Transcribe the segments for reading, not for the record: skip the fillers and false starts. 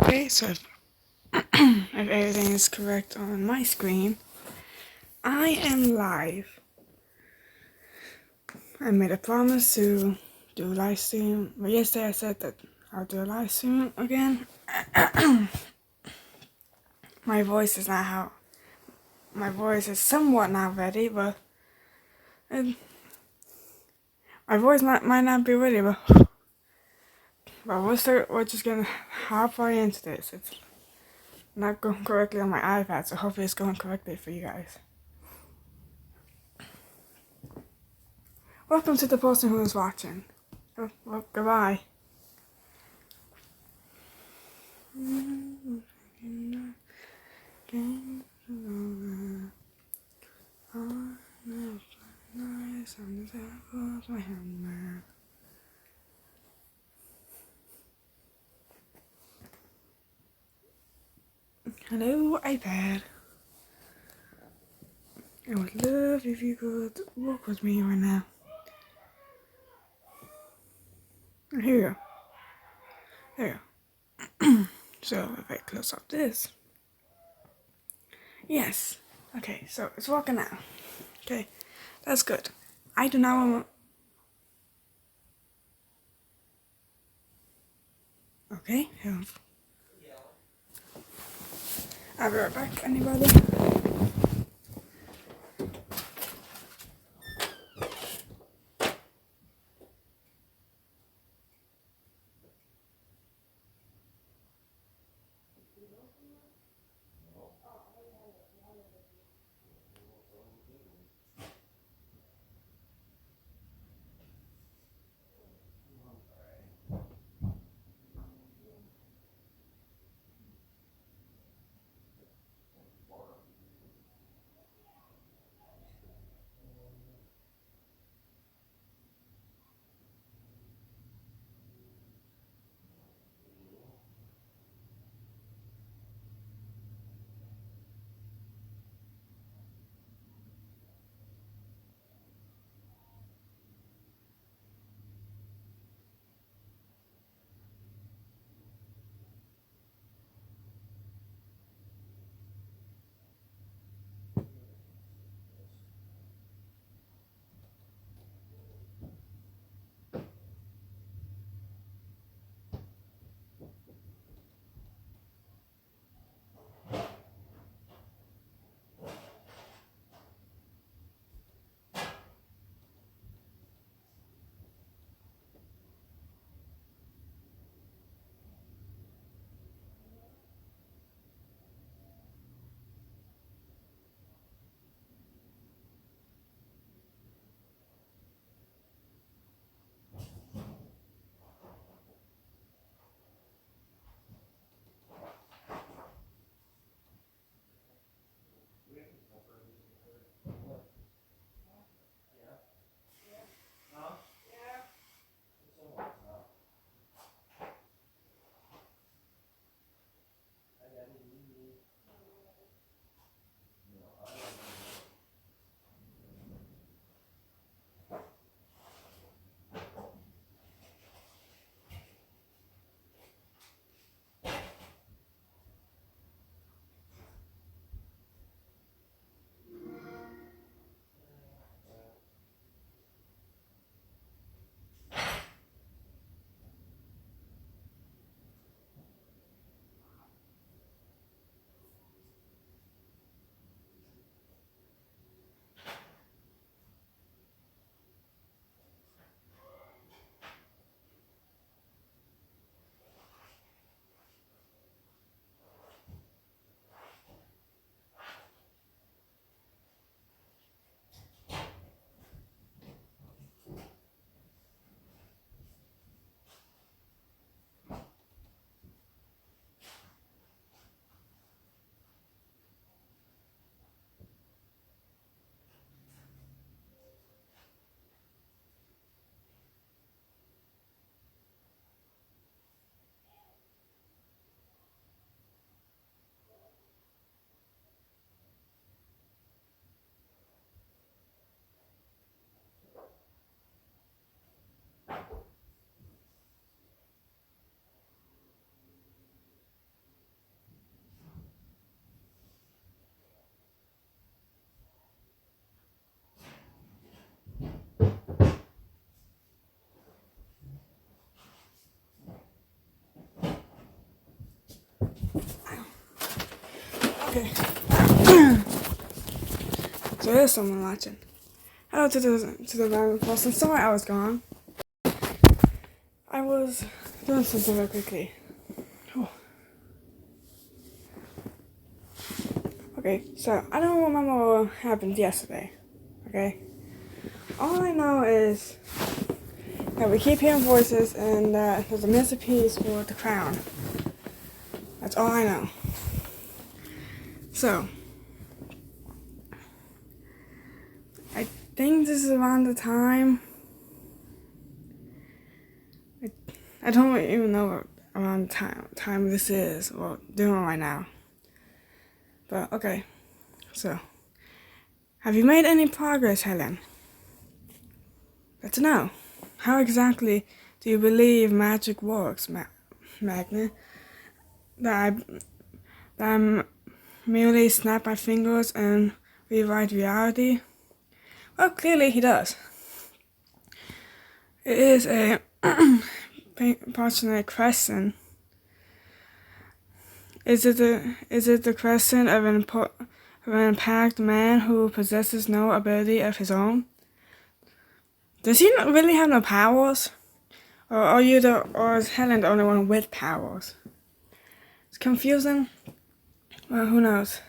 Okay, so if everything is correct on my screen, I am live. I made a promise to do a live stream, but yesterday I said that I'll do a live stream again. My voice is somewhat not ready, but my voice might not be ready, but we're just gonna hop right into this. It's not going correctly on my iPad, so hopefully it's going correctly for you guys. Welcome to the person who is watching. Well, goodbye. Hello, iPad. I would love if you could walk with me right now. Here you go. There you go. So if I close up this. Yes. Okay, so it's working now. Okay, that's good. I do not want. Okay, I'll be right back. Anybody? Okay. So there's someone watching. Hello to the random person. Sorry I was gone. I was doing something very quickly. Oh. Okay, so I don't remember what happened yesterday. Okay? All I know is that we keep hearing voices and that there's a missing piece for the crown. That's all I know. So, I think this is around the time. I don't even know what around the time this is, or doing right now. But okay, so have you made any progress, Helen? Let's know. How exactly do you believe magic works, Magna? That I merely snap my fingers and rewrite reality? Well, clearly he does. It is a passionate question. Is it the question of an impact man who possesses no ability of his own? Does he not really have no powers? Or is Helen the only one with powers? It's confusing. Well, who knows?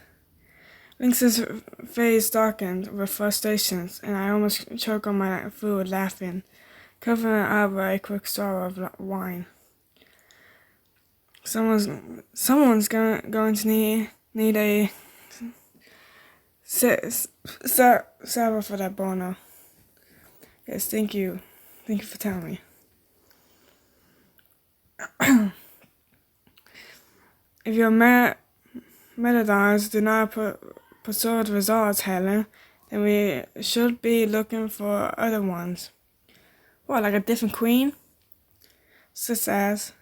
Lynx's face darkened with frustrations, and I almost choked on my food laughing, covering it up with a quick straw of wine. Someone's going to need a server for that bono. Yes, thank you. Thank you for telling me. If your metadons do not pursue the results, Helen, then we should be looking for other ones. What, like a different queen? Sis says.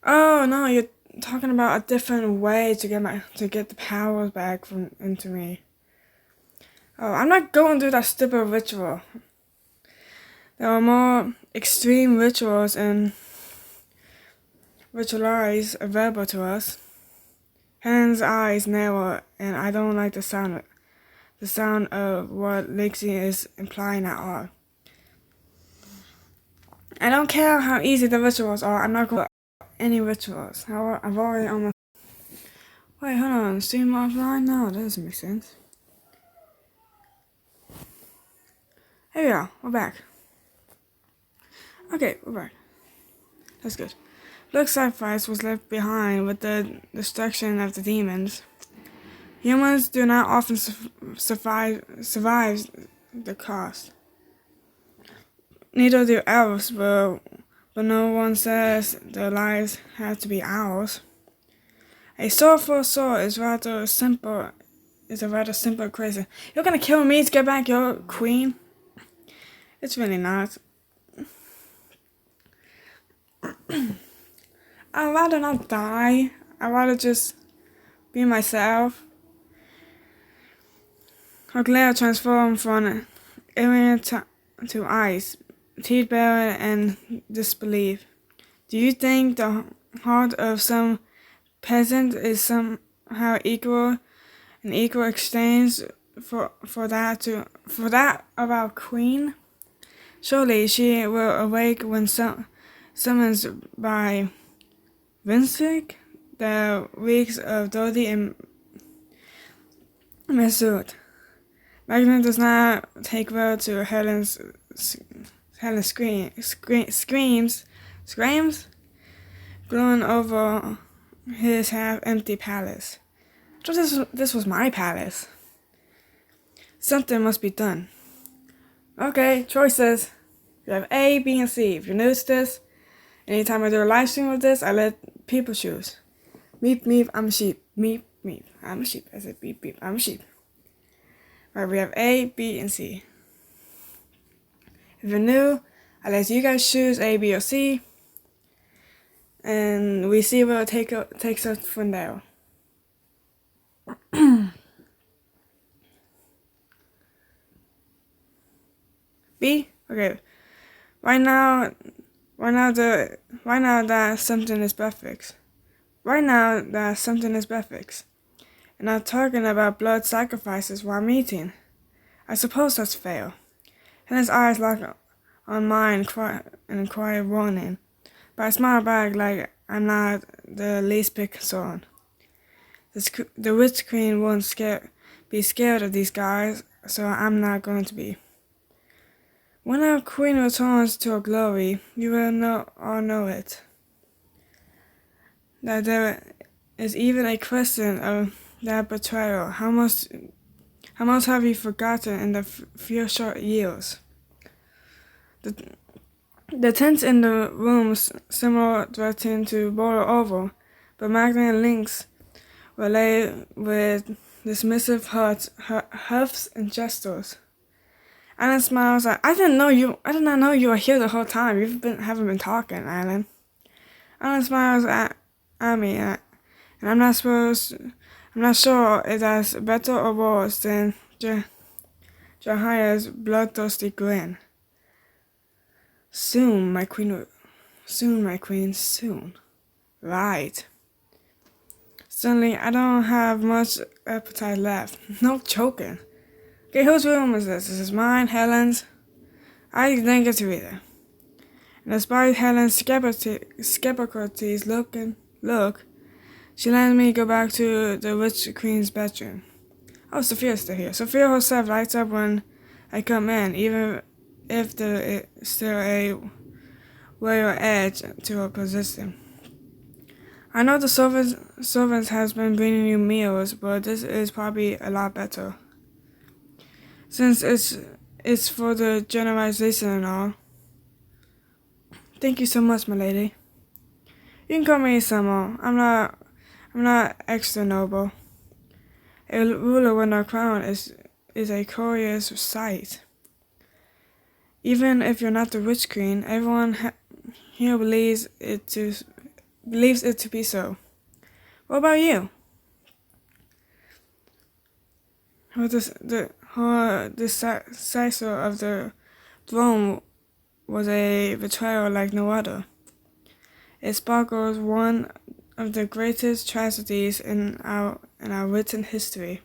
Oh no, you're talking about a different way to get the powers back into me. Oh, I'm not going through that stupid ritual. There are more extreme rituals and ritualize available to us. Helen's eyes narrow, and I don't like the sound of what Lexi is implying at all. I don't care how easy the rituals are. I'm not going to any rituals. I've already almost. Wait, hold on. Stream offline? No, that doesn't make sense. Here we are. We're back. Okay, we're back. That's good. Looks sacrifice was left behind with the destruction of the demons. Humans do not often survive the cost. Neither do elves, but no one says their lives have to be ours. A sword for a sword is a rather simple equation. You're gonna kill me to get back your queen? It's really not. I'd rather not die. I'd rather just be myself. Her glare transformed from alien to ice, teeth bared and disbelief. Do you think the heart of some peasant is somehow an equal exchange for that of our queen? Surely she will awake when summoned by Vinsvik, the weeks of Dodi and Mesut. Magna does not take well to Helen's screams, glowing over his half-empty palace. I thought this was my palace. Something must be done. Okay, choices. You have A, B, and C. If you're new to this, anytime I do a live stream of this, I let people choose. Meep, meep, I'm a sheep. Meep, meep, I'm a sheep. I said beep, beep, I'm a sheep. Right, we have A, B, and C. If you're new, I let you guys choose A, B, or C. And we see where it takes us from there. B? Okay. Right now that something is perfect. right now that something is perfect. And not talking about blood sacrifices while meeting. I suppose that's fair. And his eyes lock on mine in quiet warning. But I smile back like I'm not the least bit concerned. The witch queen won't be scared of these guys, so I'm not going to be. When our queen returns to her glory, you will all know it. That there is even a question of that betrayal. How much have you forgotten in the few short years? The tents in the rooms similar threatening to boil over, but Magna and Lynx relay with dismissive huffs and gestures. Alan smiles like, I did not know you were here the whole time. Haven't been talking, Alan. Alan smiles at me, and I'm not sure if that's better or worse than Jahia's bloodthirsty grin. Soon, my queen, soon. Right. Suddenly, I don't have much appetite left. No joking. Okay, whose room is this? Is this mine? Helen's? I didn't get to either. And despite Helen's skeptical's look, she lets me go back to the witch queen's bedroom. Oh, Sophia's still here. Sophia herself lights up when I come in, even if there is still a royal edge to her position. I know the servants has been bringing you meals, but this is probably a lot better. Since it's for the generalization and all. Thank you so much, my lady. You can call me Summer. I'm not extra noble. A ruler with no crown is a curious sight. Even if you're not the witch queen, everyone here believes it to be so. What about you? Her decisive of the throne was a betrayal like no other. It sparkles one of the greatest tragedies in our written history.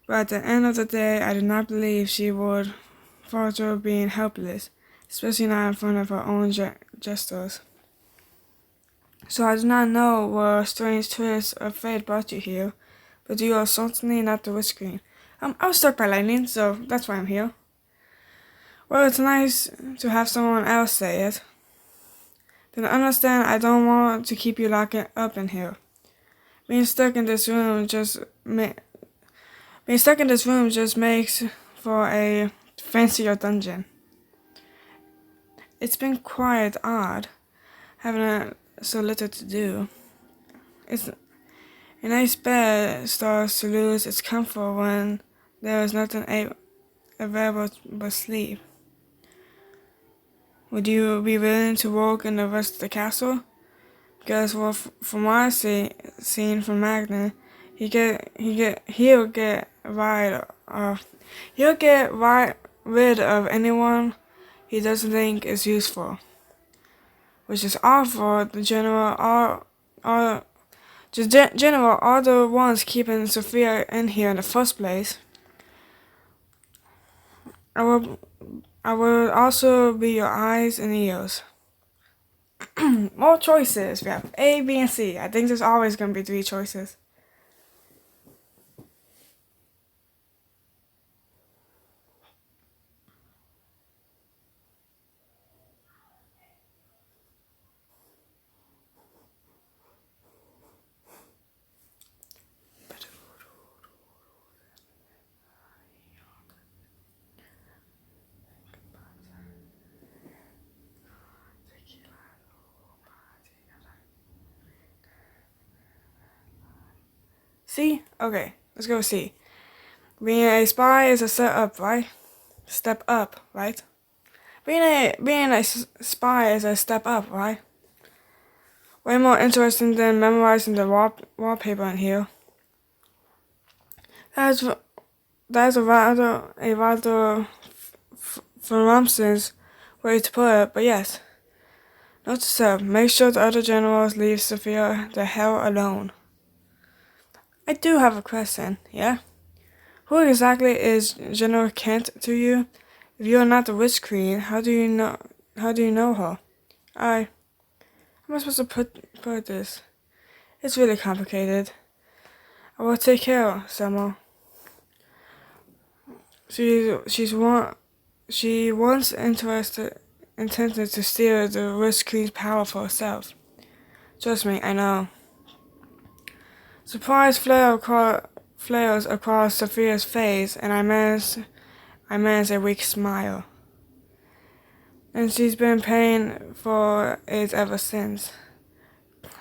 But at the end of the day, I did not believe she would falter being helpless, especially not in front of her own gestures. So I do not know what strange twist of fate brought you here, but you are certainly not the witch queen. I was struck by lightning, so that's why I'm here. Well, it's nice to have someone else say it. Then understand I don't want to keep you locked up in here. Being stuck in this room just makes for a fancier dungeon. It's been quite odd, having so little to do. A nice bed starts to lose its comfort when there is nothing available but sleep. Would you be willing to walk in the rest of the castle? Because from what I've seen from Magna, he'll get rid of anyone he doesn't think is useful. Which is awful. The general all the ones keeping Sophia in here in the first place. I will also be your eyes and ears. More choices. We have A, B, and C. I think there's always going to be 3 choices. C? Okay, let's go C. Being a spy is a step up, right? Being a spy is a step up, right? Way more interesting than memorizing the wallpaper in here. That's a rather for nonsense way to put it, but yes. Note to self, make sure the other generals leave Sophia the hell alone. I do have a question, yeah? Who exactly is General Kent to you? If you are not the Witch Queen, how do you know her? How am I supposed to put this? It's really complicated. I will take care of Selma. She once intended to steal the Witch Queen's power for herself. Trust me, I know. Surprise flares across Sophia's face, and I managed a weak smile. And she's been paying for it ever since.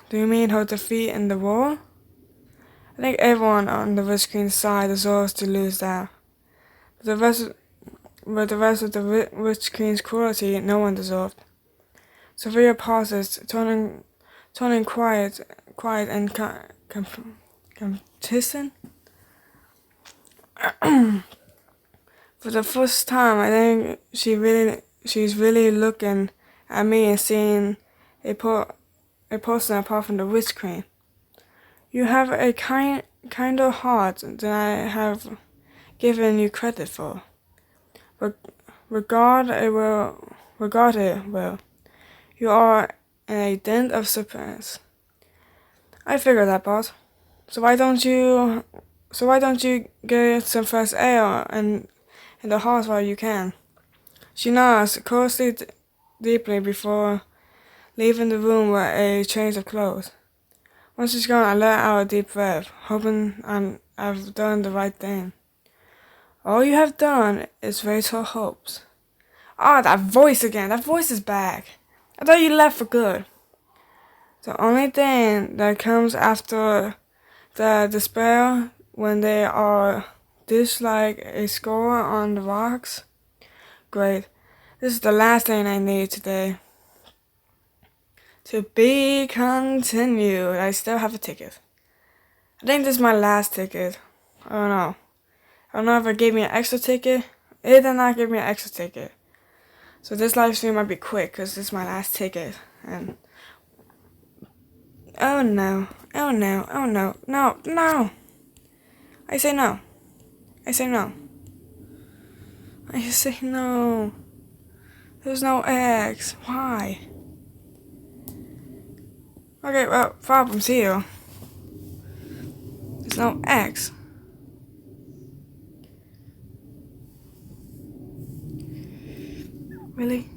Do you mean her defeat in the war? I think everyone on the Witch Queen's side deserves to lose that. But the rest of the Witch Queen's cruelty, no one deserved. Sophia pauses, turning quiet and complacent. For the first time, I think she's really looking at me and seeing a person apart from the Witch Queen. You have a kinder heart than I have given you credit for. Regard it well. You are a dent of suspense. I figured that, boss. So why don't you get some fresh air in the house while you can? She nods, curtsy deeply before leaving the room with a change of clothes. Once she's gone, I let out a deep breath, hoping I've done the right thing. All you have done is raise her hopes. Ah, that voice again. That voice is back. I thought you left for good. The only thing that comes after the despair when they are dished like a score on the rocks. Great. This is the last thing I need today. To be continued. I still have a ticket. I think this is my last ticket. I don't know. I don't know if it gave me an extra ticket. It did not give me an extra ticket. So this live stream might be quick because this is my last ticket. And oh no. No. I say no. There's no X. Why? Okay, well, problem's here. There's no X. Really?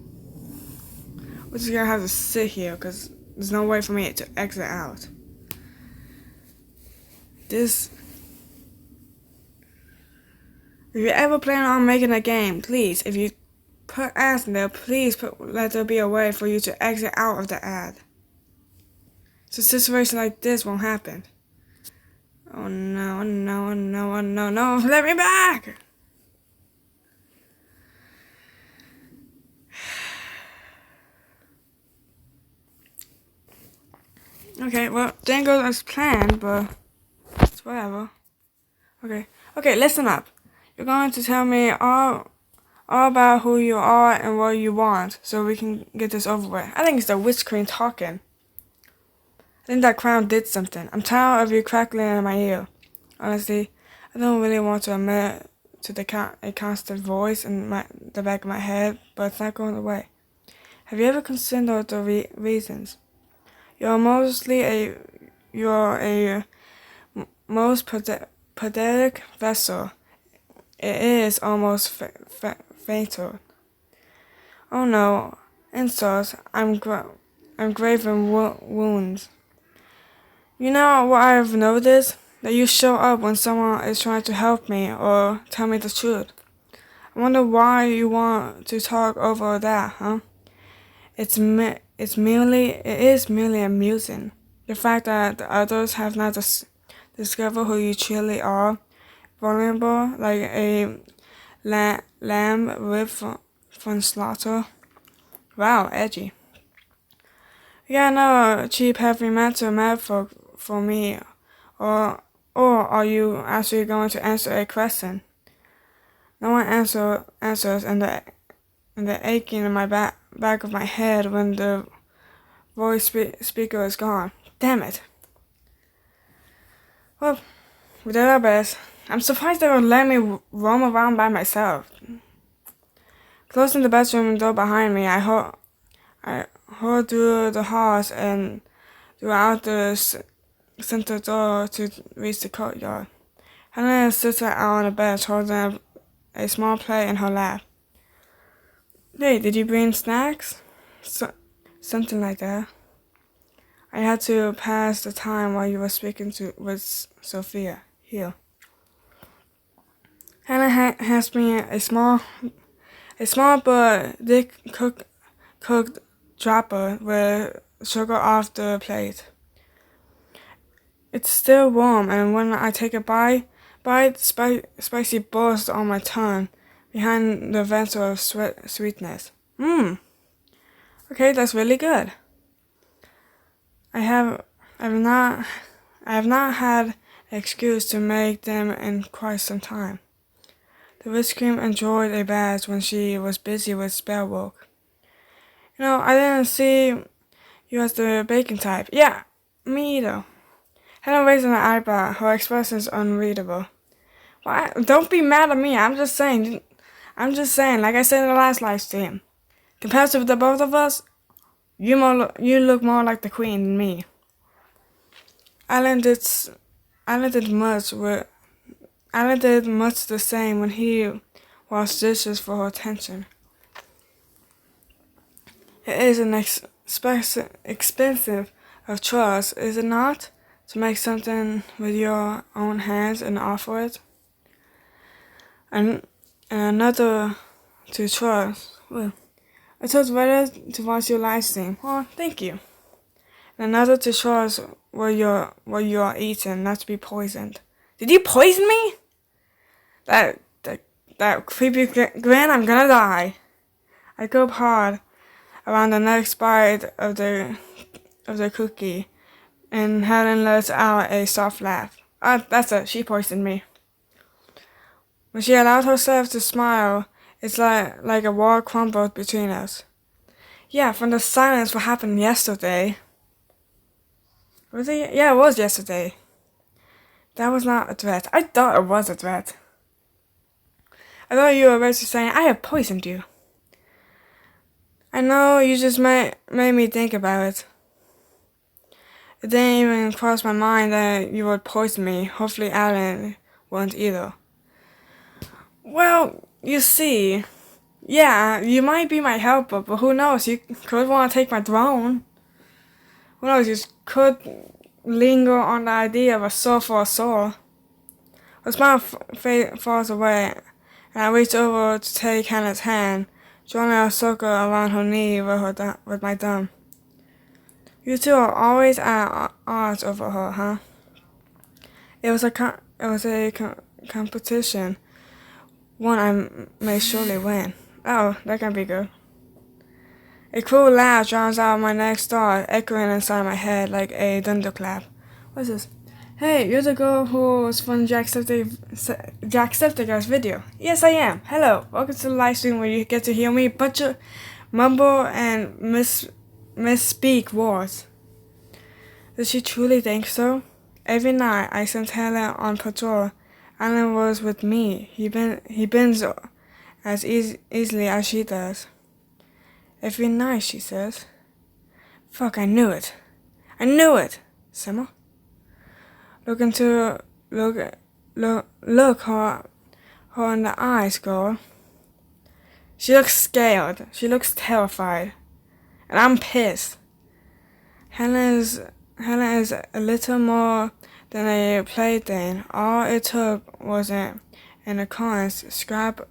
We're just gonna have to sit here because there's no way for me to exit out. If you ever plan on making a game, please, if you put ads in there, please let there be a way for you to exit out of the ad. So a situation like this won't happen. Oh no, let me back! Okay, well, didn't go as planned, but it's whatever. Okay, listen up. You're going to tell me all about who you are and what you want, so we can get this over with. I think it's the Witch Queen talking. I think that crown did something. I'm tired of you crackling in my ear. Honestly, I don't really want to admit to a constant voice in the back of my head, but it's not going away. Have you ever considered the reasons? You're a most pathetic vessel. It is almost fatal. Oh no, insults. I'm graven wounds. You know what I've noticed? That you show up when someone is trying to help me or tell me the truth. I wonder why you want to talk over that, huh? It is merely amusing. The fact that the others have not discovered who you truly are, vulnerable like a lamb ripped from slaughter. Wow, edgy. You got no cheap heavy metal metaphor for me, or are you actually going to answer a question? No one answers, and the aching in my back of my head when the voice speaker is gone. Damn it. Well, we did our best. I'm surprised they would let me roam around by myself. Closing the bedroom door behind me, I heard through the halls and throughout the center door to reach the courtyard. Helen sits out on the bed holding a small plate in her lap. Hey, did you bring snacks? Something like that. I had to pass the time while you were speaking with Sophia. Here. Hannah has me a small but thick cooked dropper with sugar off the plate. It's still warm, and when I take a bite, spicy bursts on my tongue behind the vessel of sweetness. Okay, that's really good. I have not had an excuse to make them in quite some time. The whipped cream enjoyed a bath when she was busy with spell work. I didn't see you as the bacon type. Yeah, me either. Helen raised an eyebrow. Her expression is unreadable. Why? Don't be mad at me. I'm just saying. Like I said in the last live stream, compared to the both of us, you look more like the queen than me. Alan did much the same when he washed dishes for her attention. It is an expensive of trust, is it not, to make something with your own hands and offer it? And another to trust. Well, I told Reddit to watch your live stream. Oh, thank you. And another to trust what you are eating, not to be poisoned. Did you poison me? That creepy grin, I'm gonna die. I grip hard around the next bite of the cookie, and Helen lets out a soft laugh. That's it. She poisoned me. When she allowed herself to smile, it's like a wall crumbled between us. Yeah, from the silence what happened yesterday. Was it? Yeah, it was yesterday. That was not a threat. I thought it was a threat. I thought you were basically saying, I have poisoned you. I know, you just made me think about it. It didn't even cross my mind that you would poison me. Hopefully Alan won't either. Well, you see, yeah, you might be my helper, but who knows, you could want to take my throne. Who knows, you could linger on the idea of a soul for a soul. Her smile falls away, and I reach over to take Hannah's hand, drawing a circle around her knee with my thumb. You two are always at odds over her, huh? It was a competition, one I may surely win. Oh, that can be good. A cruel laugh drowns out my next thought, echoing inside my head like a thunderclap. What's this? Hey, you're the girl who was from Jacksepticeye's video. Yes, I am. Hello. Welcome to the live stream where you get to hear me butcher, mumble, and misspeak words. Does she truly think so? Every night I sent Helen on patrol. Alan was with me. He bends as easily as she does. Every night, she says. Fuck, I knew it. Simmer. Look her in the eyes, girl. She looks scared. She looks terrified. And I'm pissed. Helen is a little more than a plaything. All it took was an occurrence, scrap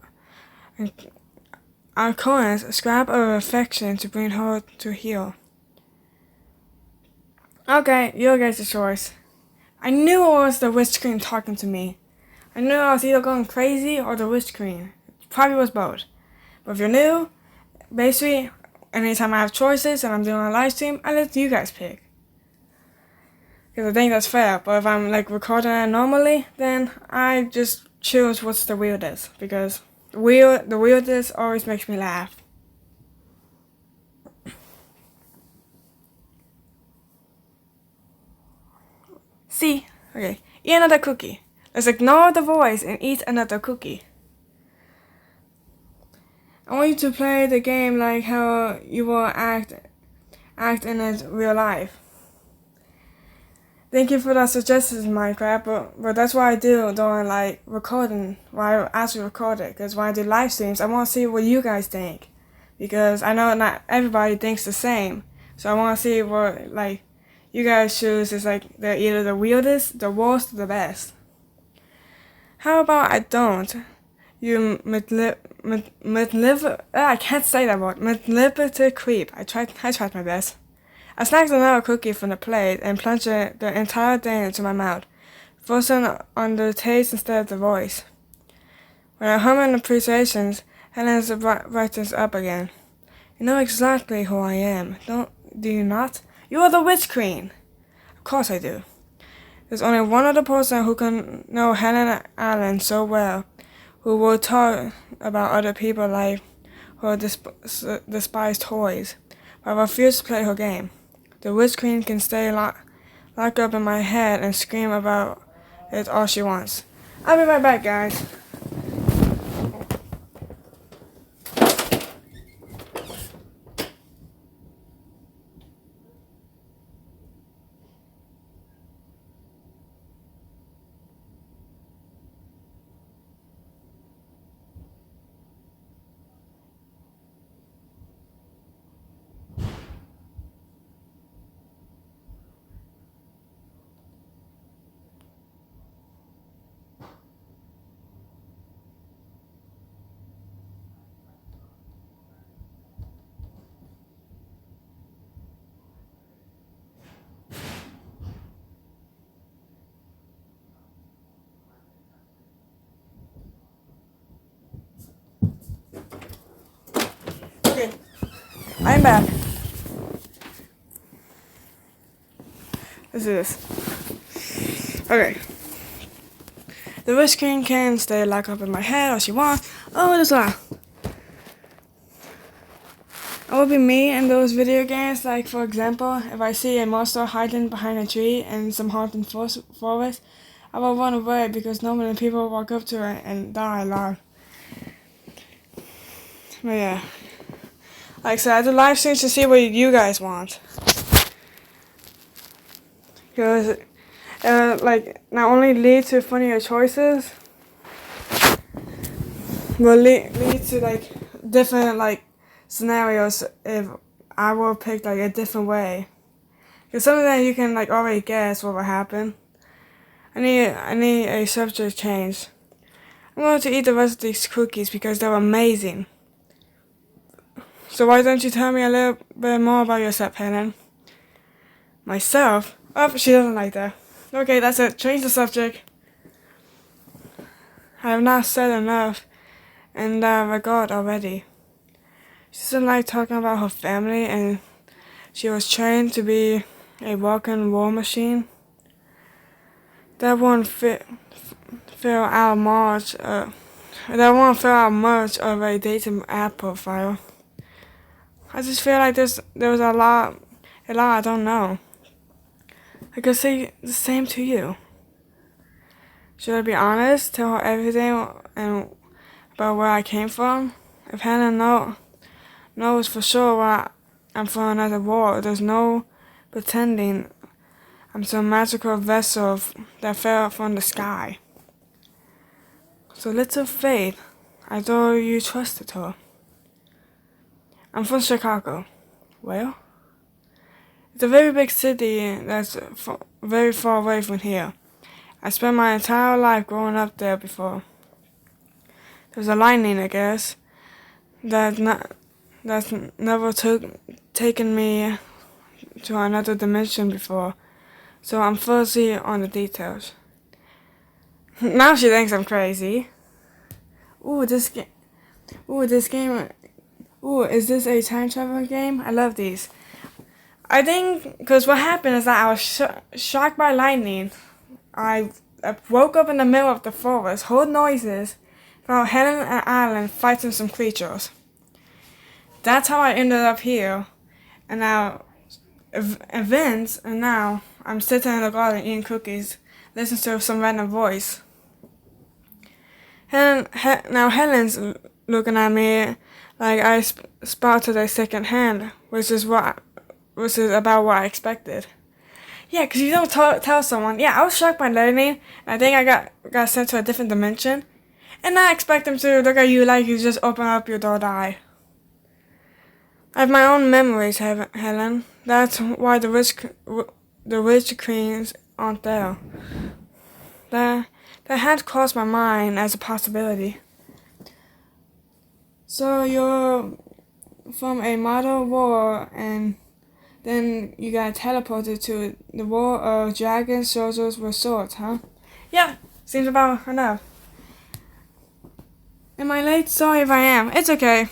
of affection to bring her to heel. Okay, your guys' choice. I knew it was the witch queen talking to me. I knew I was either going crazy or the witch queen. It probably was both. But if you're new, basically, anytime I have choices and I'm doing a live stream, I let you guys pick. Because I think that's fair. But if I'm recording it normally, then I just choose what's the weirdest. Because the weirdest always makes me laugh. Okay, eat another cookie. Let's ignore the voice and eat another cookie. I want you to play the game like how you will act in it real life. Thank you for that suggestions, Minecraft, but that's what I do during like recording, while I actually record it. Because when I do live streams, I want to see what you guys think. Because I know not everybody thinks the same. So I want to see what like you guys choose is like they're either the weirdest, the worst, or the best. How about I don't? You I can't say that word. Manipulative creep. I tried my best. I snagged another cookie from the plate and plunged the entire thing into my mouth, focusing on the taste instead of the voice. When I hum in appreciations, Helen's brightens up again. You know exactly who I am, do you not? You are the Witch Queen! Of course I do. There's only one other person who can know Helen Allen so well, who will talk about other people's life or despise toys, but I refuse to play her game. The Witch Queen can stay locked up in my head and scream about it all she wants. I'll be right back, guys. Okay, I'm back. Let's do this. Okay. The Witch Queen can stay locked up in my head all she wants. Oh, there's that. It would be me in those video games, like for example, if I see a monster hiding behind a tree in some haunted forest, I will run away because normally people walk up to it and die a lot. But yeah. Like I said, I do live streams to see what you guys want. Because like not only lead to funnier choices, but lead to like different like scenarios if I will pick like a different way. Because some of them you can like already guess what will happen. I need a subject change. I'm going to eat the rest of these cookies because they're amazing. So why don't you tell me a little bit more about yourself, Helen? Myself? Oh, she doesn't like that. Okay, that's it. Change the subject. I have not said enough in that regard already. She doesn't like talking about her family, and she was trained to be a walking war machine. That won't fill out much. That won't fill out much of a dating app profile. I just feel like there was a lot I don't know. I could say the same to you. Should I be honest, tell her everything and about where I came from? If Hannah knows for sure where I'm from another world, there's no pretending I'm some magical vessel that fell from the sky. So little faith, I thought you trusted her. I'm from Chicago. Well, it's a very big city that's very far away from here. I spent my entire life growing up there before. There's a lightning, I guess, that's never taken me to another dimension before, so I'm fuzzy on the details. Now she thinks I'm crazy. Ooh, this game. Ooh, is this a time travel game? I love these. I think, because what happened is that I was shocked by lightning. I woke up in the middle of the forest, heard noises, found Helen and Alan fighting some creatures. That's how I ended up here. And now, events, and now I'm sitting in the garden eating cookies, listen to some random voice. Now Helen's looking at me like I spotted a second hand, which is about what I expected. Yeah, 'cause you don't tell someone. Yeah, I was shocked by learning. I think I got sent to a different dimension, and I expect them to look at you like you just open up your third eye. I have my own memories, Helen. That's why the rich queens aren't there. That had crossed my mind as a possibility. So you're from a model war, and then you got teleported to the war of dragons, soldiers with swords, huh? Yeah, seems about enough. Am I late? Sorry if I am. It's okay.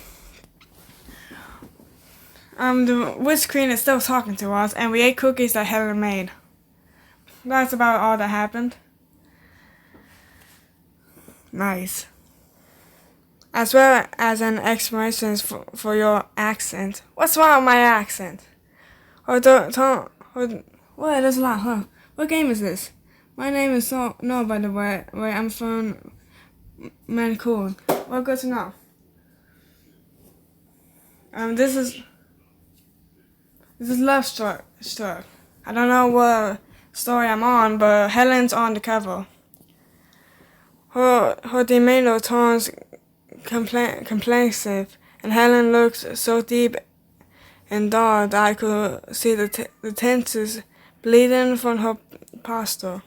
The witch queen is still talking to us, and we ate cookies that Helen made. That's about all that happened. Nice. As well as an explanation for your accent. What's wrong with my accent? What? There's a lot, huh? What game is this? My name is No, by the way. I'm from Mancoon. Well, good to know. This is lovestruck. I don't know what story I'm on, but Helen's on the cover. Her demeanor turns complaintive, and Helen looks so deep and dark that I could see the tensors bleeding from her posture.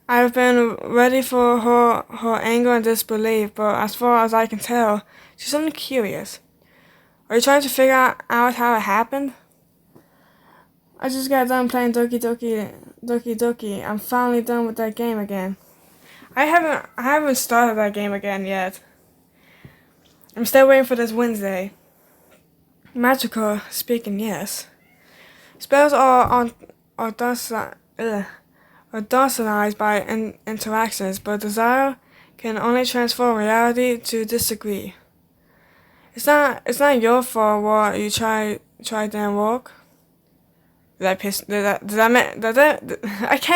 I've been ready for her anger and disbelief, but as far as I can tell, she's only curious. Are you trying to figure out how it happened? I just got done playing Doki Doki. I'm finally done with that game again. I haven't started that game again yet. I'm still waiting for this Wednesday. Magical speaking, yes. Spells are docilized by interactions, but desire can only transform reality to disagree. It's not your fault what you tried didn't work. I can't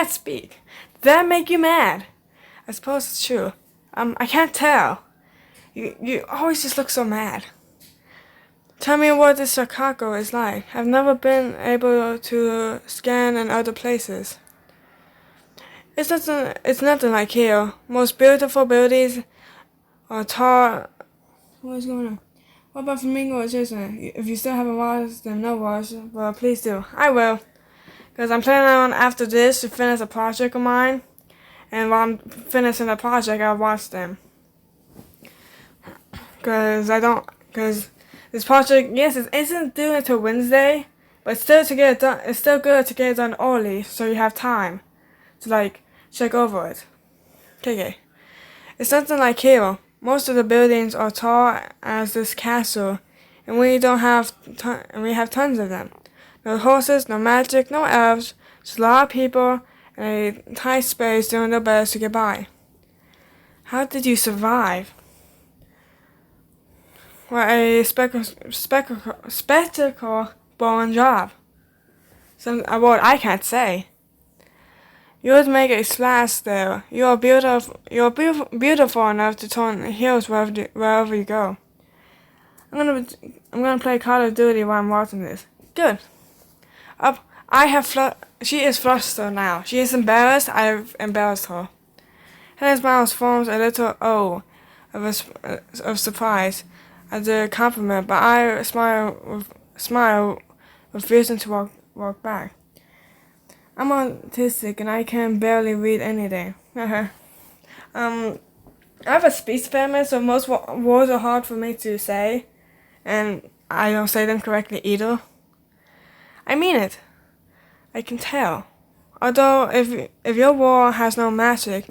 speak. Did that make you mad? I suppose it's true. I can't tell. You always just look so mad. Tell me what this Chicago is like. I've never been able to scan in other places. It's nothing like here. Most beautiful buildings are tall. What's going on? What about Flamingo or Jason? If you still haven't watched them, no watch. Well, please do. I will. Because I'm planning on, after this, to finish a project of mine. And while I'm finishing the project, I'll watch them. Because this project, yes, it isn't due until Wednesday. But it's still good to get it done early, so you have time to, check over it. Okay. It's nothing like here. Most of the buildings are tall as this castle, and we have tons of them. No horses, no magic, no elves, just a lot of people and a tight space doing their best to get by. How did you survive? Well, a spectacle-born job. A word I can't say. You would make a splash there. You're beautiful enough to turn heroes wherever you go. I'm gonna play Call of Duty while I'm watching this. Good. She is flustered now. She is embarrassed. I've embarrassed her. Helen's mouth forms a little O of surprise at the compliment, but I smile, refusing to walk back. I'm autistic and I can barely read anything. I have a speech impairment, so most words are hard for me to say, and I don't say them correctly either. I mean it. I can tell. Although if your war has no magic,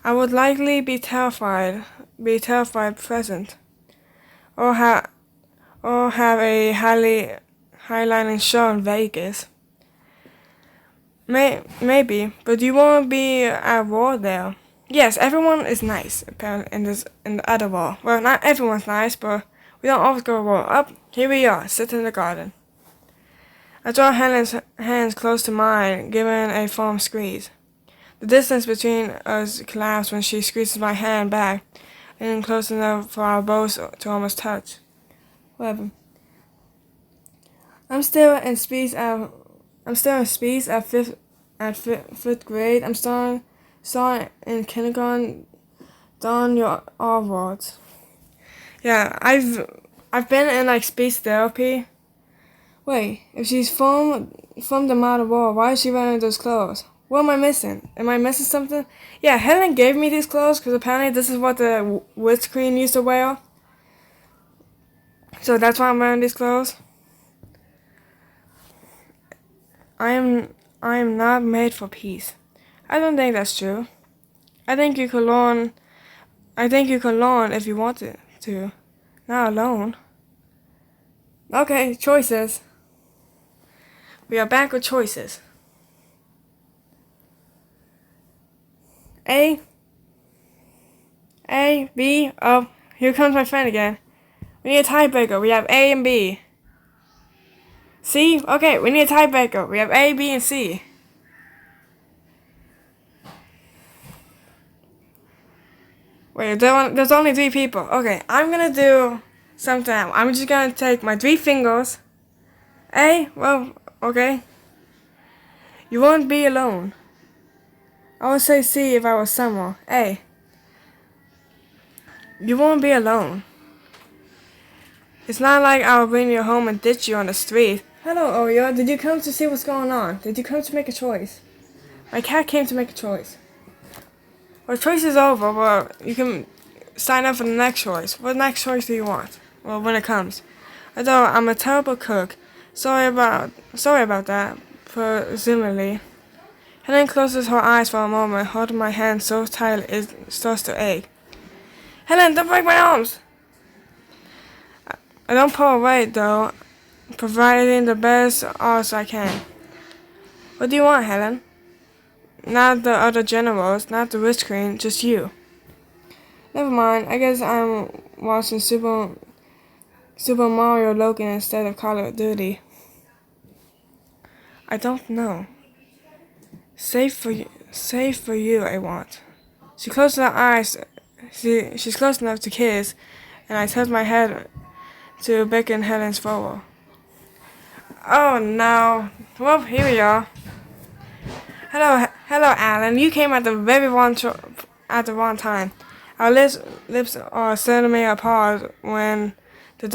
I would likely be terrified present, or have a highlighting show in Vegas. Maybe, but you won't be at war there. Yes, everyone is nice in the other war. Well, not everyone's nice, but we don't always go to war. Here we are, sitting in the garden. I draw Helen's hands close to mine, giving a firm squeeze. The distance between us collapses when she squeezes my hand back, and close enough for our bows to almost touch. Whatever. I'm still in speech at fifth grade. I'm starting in kindergarten. Don your R words. Yeah, I've been in like speech therapy. Wait, if she's from the model world, why is she wearing those clothes? What am I missing? Am I missing something? Yeah, Helen gave me these clothes because apparently this is what the witch queen used to wear. So that's why I'm wearing these clothes. I am not made for peace. I don't think that's true. I think you could learn if you wanted to. Not alone. Okay, choices. We are back with choices. A, B, oh, here comes my friend again. We need a tiebreaker. We have A and B. C, okay, we need a tiebreaker. We have A, B, and C. Wait, there's only 3 people. Okay, I'm gonna do something. I'm just gonna take my 3 fingers. A, well, okay. You won't be alone. I would say C if I was somewhere. A. You won't be alone. It's not like I'll bring you home and ditch you on the street. Hello, Oreo. Did you come to see what's going on? Did you come to make a choice? My cat came to make a choice. Well, the choice is over, but you can sign up for the next choice. What next choice do you want? Well, when it comes. Although I'm a terrible cook. Sorry about that, presumably. Helen closes her eyes for a moment, holding my hand so tight it starts to ache. Helen, don't break my arms! I don't pull away, though, providing the best odds I can. What do you want, Helen? Not the other generals, not the witch queen, just you. Never mind, I guess I'm watching Super Mario Logan instead of Call of Duty. I don't know. Safe for you, I want. She closes her eyes. She's close enough to kiss, and I tilt my head to beckon Helen's forward. Oh no. Well, here we are. Hello, Alan. You came at the very wrong time. Our lips are suddenly apart when the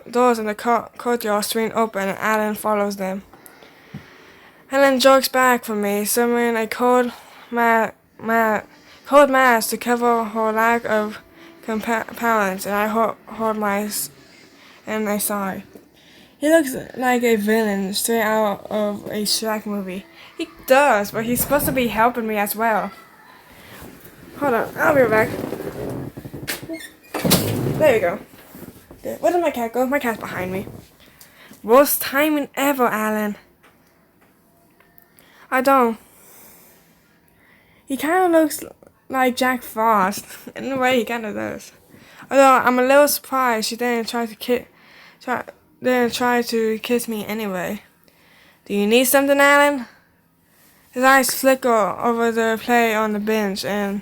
doors in the courtyard swing open and Alan follows them. Helen jerks back from me, summoning a cold mask to cover her lack of compellence, and I hold my and I sigh. He looks like a villain straight out of a Shrek movie. He does, but he's supposed to be helping me as well. Hold on, I'll be right back. There you go. Where did my cat go? My cat's behind me. Worst timing ever, Alan. I don't. He kind of looks like Jack Frost. In a way, he kind of does. Although I'm a little surprised she didn't try to kiss me anyway. Do you need something, Alan? His eyes flicker over the plate on the bench and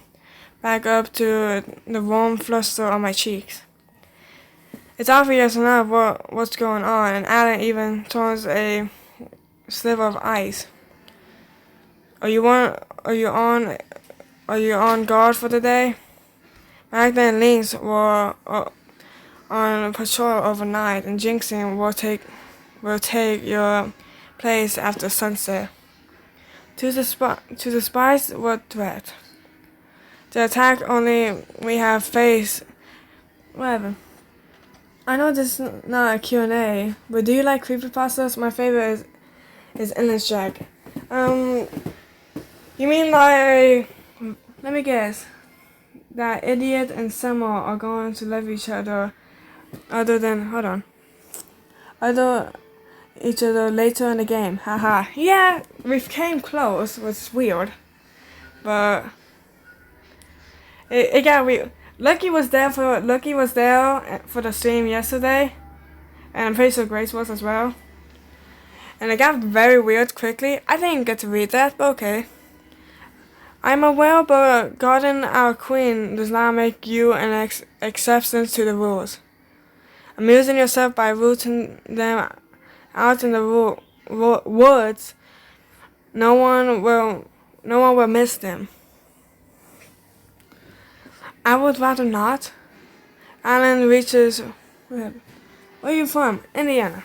back up to the warm fluster on my cheeks. It's obvious enough what's going on, and Alan even turns a sliver of ice. Are you on guard for the day? Magda and Lynx were on patrol overnight, and Jinxing will take your place after sunset. To the spies, what threat? The attack only we have faced. Whatever. I know this is not a Q&A, but do you like creepypastas? My favorite is Endless Jack. You mean like, let me guess, that Idiot and Summer are going to love each other other each other later in the game. Haha. Yeah, we came close, which is weird. But it got weird. Lucky was there for the stream yesterday, and I'm pretty sure Grace was as well. And it got very weird quickly. I didn't get to read that, but okay. I'm aware, but guarding our queen does not make you an exception to the rules. Amusing yourself by rooting them out in the woods, no one will miss them. I would rather not. Alan reaches. Where are you from? Indiana.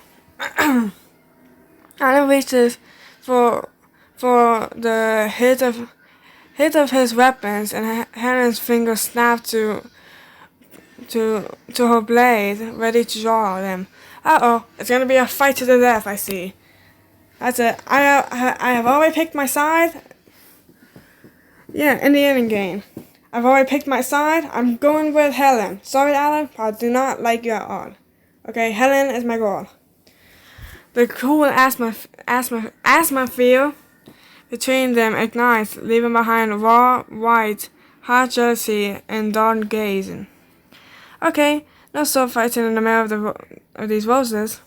Alan reaches for the hilt of his weapons, and Helen's fingers snap to her blade, ready to draw them. It's gonna be a fight to the death, I see. That's it. I have already picked my side. Yeah, in the ending game. I've already picked my side. I'm going with Helen. Sorry, Alan, but I do not like you at all. Okay, Helen is my girl. The cool atmosphere between them ignites, leaving behind raw, white, hot jealousy and dark gazing. Okay, no sword fighting in the middle of these roses.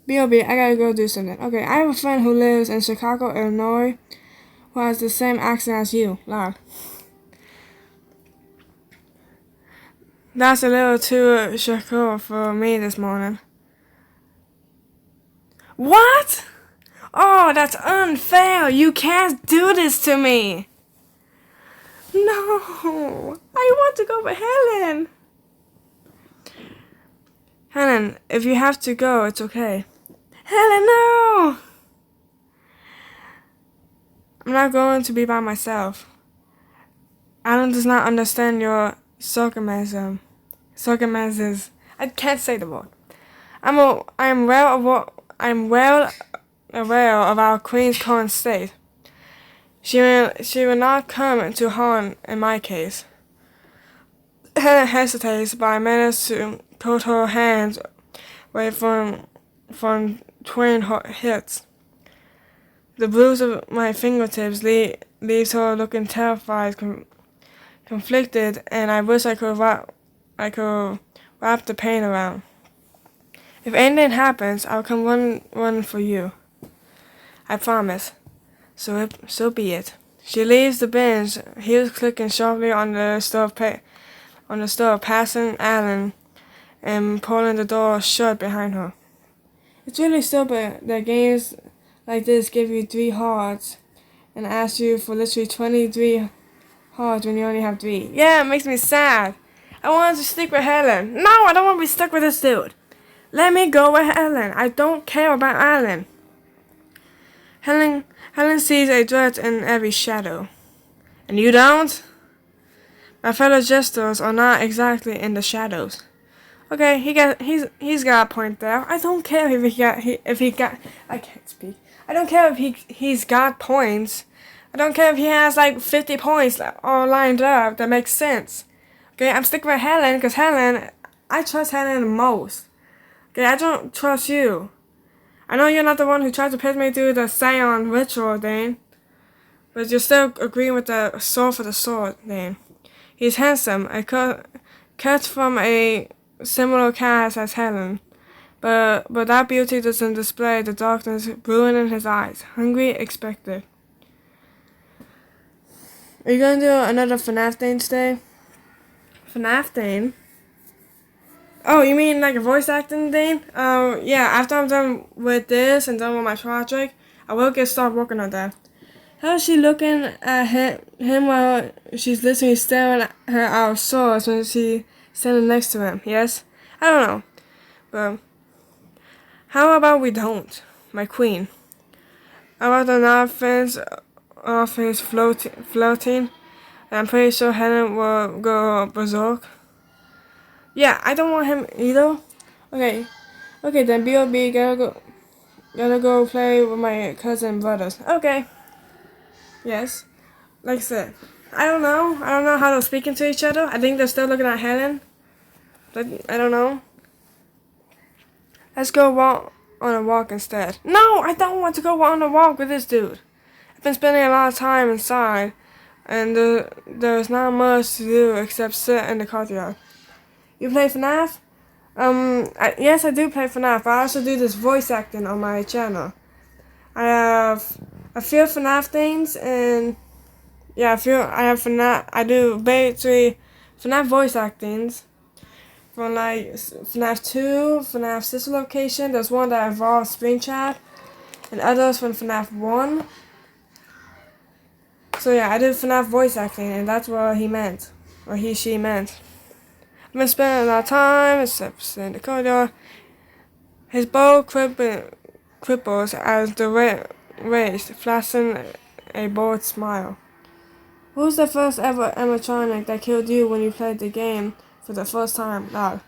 B.O.B., I gotta go do something. Okay, I have a friend who lives in Chicago, Illinois, who has the same accent as you. Lol. That's a little too Chicago for me this morning. What? Oh, that's unfair. You can't do this to me. No, I want to go with Helen. Helen, if you have to go, it's okay. Helen, no! I'm not going to be by myself. Alan does not understand your sarcasm. I can't say the word. I'm well aware of our queen's current state. She will not come to harm in my case. Helen hesitates, but I manage to put her hands away from twin hits. The bruise of my fingertips leaves her looking terrified, conflicted, and I wish I could wrap the pain around. If anything happens, I'll come run for you. I promise. So be it. She leaves the bench, heels clicking sharply on the stove, passing Alan and pulling the door shut behind her. It's really stupid that games like this give you 3 hearts and ask you for literally 23 hearts when you only have 3. Yeah, it makes me sad. I wanted to stick with Helen. No, I don't want to be stuck with this dude. Let me go with Helen. I don't care about Alan. Helen sees a threat in every shadow. And you don't? My fellow jesters are not exactly in the shadows. Okay, he's got a point there. I don't care if he got I can't speak. I don't care if he's got points. I don't care if he has like 50 points all lined up. That makes sense. Okay, I'm sticking with Helen because I trust Helen the most. Okay, I don't trust you. I know you're not the one who tried to put me through the Scion ritual thing, but you're still agreeing with the sword for the sword thing. He's handsome, cut from a similar cast as Helen, but that beauty doesn't display the darkness brewing in his eyes. Hungry, expected. Are you gonna do another FNAF thing today? FNAF thing? Oh, you mean like a voice acting thing? Yeah, after I'm done with this and done with my project, I will start working on that. How is she looking at him while she's literally staring at her out swords when she's standing next to him? Yes? I don't know. But how about we don't? My queen. How about the nonsense of his floating? I'm pretty sure Helen will go berserk. Yeah, I don't want him either. Okay then B.O.B. gotta go play with my cousin and brothers. Okay. Yes. Like I said, I don't know how they're speaking to each other. I think they're still looking at Helen. But I don't know. Let's go walk on a walk instead. No, I don't want to go on a walk with this dude. I've been spending a lot of time inside, and there's not much to do except sit in the courtyard. You play FNAF? Yes, I do play FNAF. I also do this voice acting on my channel. I have a few FNAF things, and yeah, I have FNAF. I do basically FNAF voice actings from like FNAF 2, FNAF Sister Location. There's one that involves Spring Chat, and others from FNAF 1. So yeah, I did FNAF voice acting, and that's what he meant, or she meant. I've been spending a lot of time in the corridor. His bow cripples as the raised, flashing a bored smile. Who's the first ever animatronic that killed you when you played the game for the first time? Now,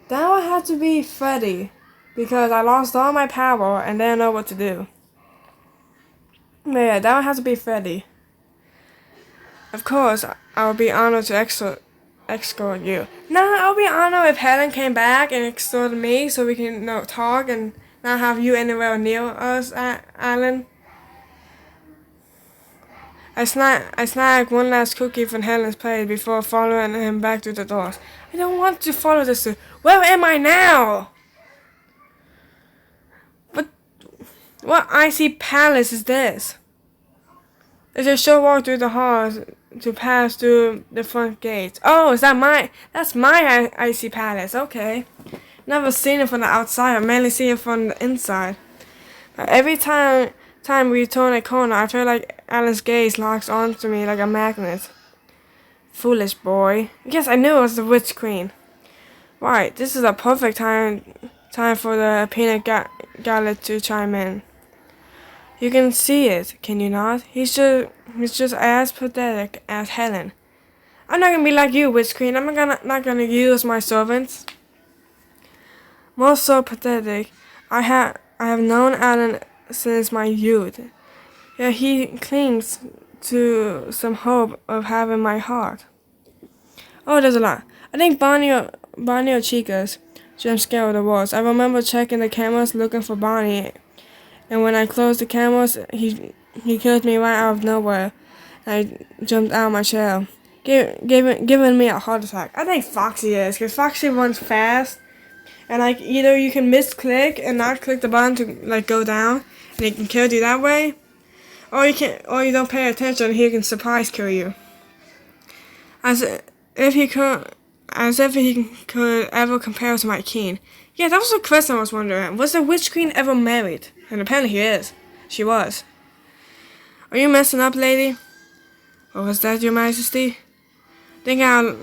that would have to be Freddy, because I lost all my power and didn't know what to do. But yeah, that would have to be Freddy. Of course, I would be honored to escort you. No, I'll be honored if Helen came back and escorted me so we can talk and not have you anywhere near us, Alan. I snagged one last cookie from Helen's plate before following him back to the doors. I don't want to follow this. Where am I now? What icy palace is this? It's a short walk through the halls to pass through the front gate. Oh, that's my icy palace. Okay. Never seen it from the outside. I've mainly seen it from the inside. But every time we turn a corner, I feel like Alan's gaze locks onto me like a magnet. Foolish boy. Yes, I knew it was the Witch Queen. Right, this is a perfect time for the peanut gallet to chime in. You can see it, can you not? He's just as pathetic as Helen. I'm not gonna be like you, Witch Queen. I'm not gonna use my servants. More so pathetic. I have known Alan since my youth. Yeah, he clings to some hope of having my heart. Oh, there's a lot. I think Bonnie or Chica's jump scare the walls. I remember checking the cameras looking for Bonnie, and when I closed the cameras, he killed me right out of nowhere. I jumped out of my chair, giving me a heart attack. I think Foxy is, because Foxy runs fast, and like either you can misclick and not click the button to like go down, and he can kill you that way, or you don't pay attention and he can surprise kill you. As if he could ever compare to my king. Yeah, that was the question I was wondering. Was the Witch Queen ever married? And apparently he is. She was. Are you messing up, lady? Or was that your majesty? Thinking out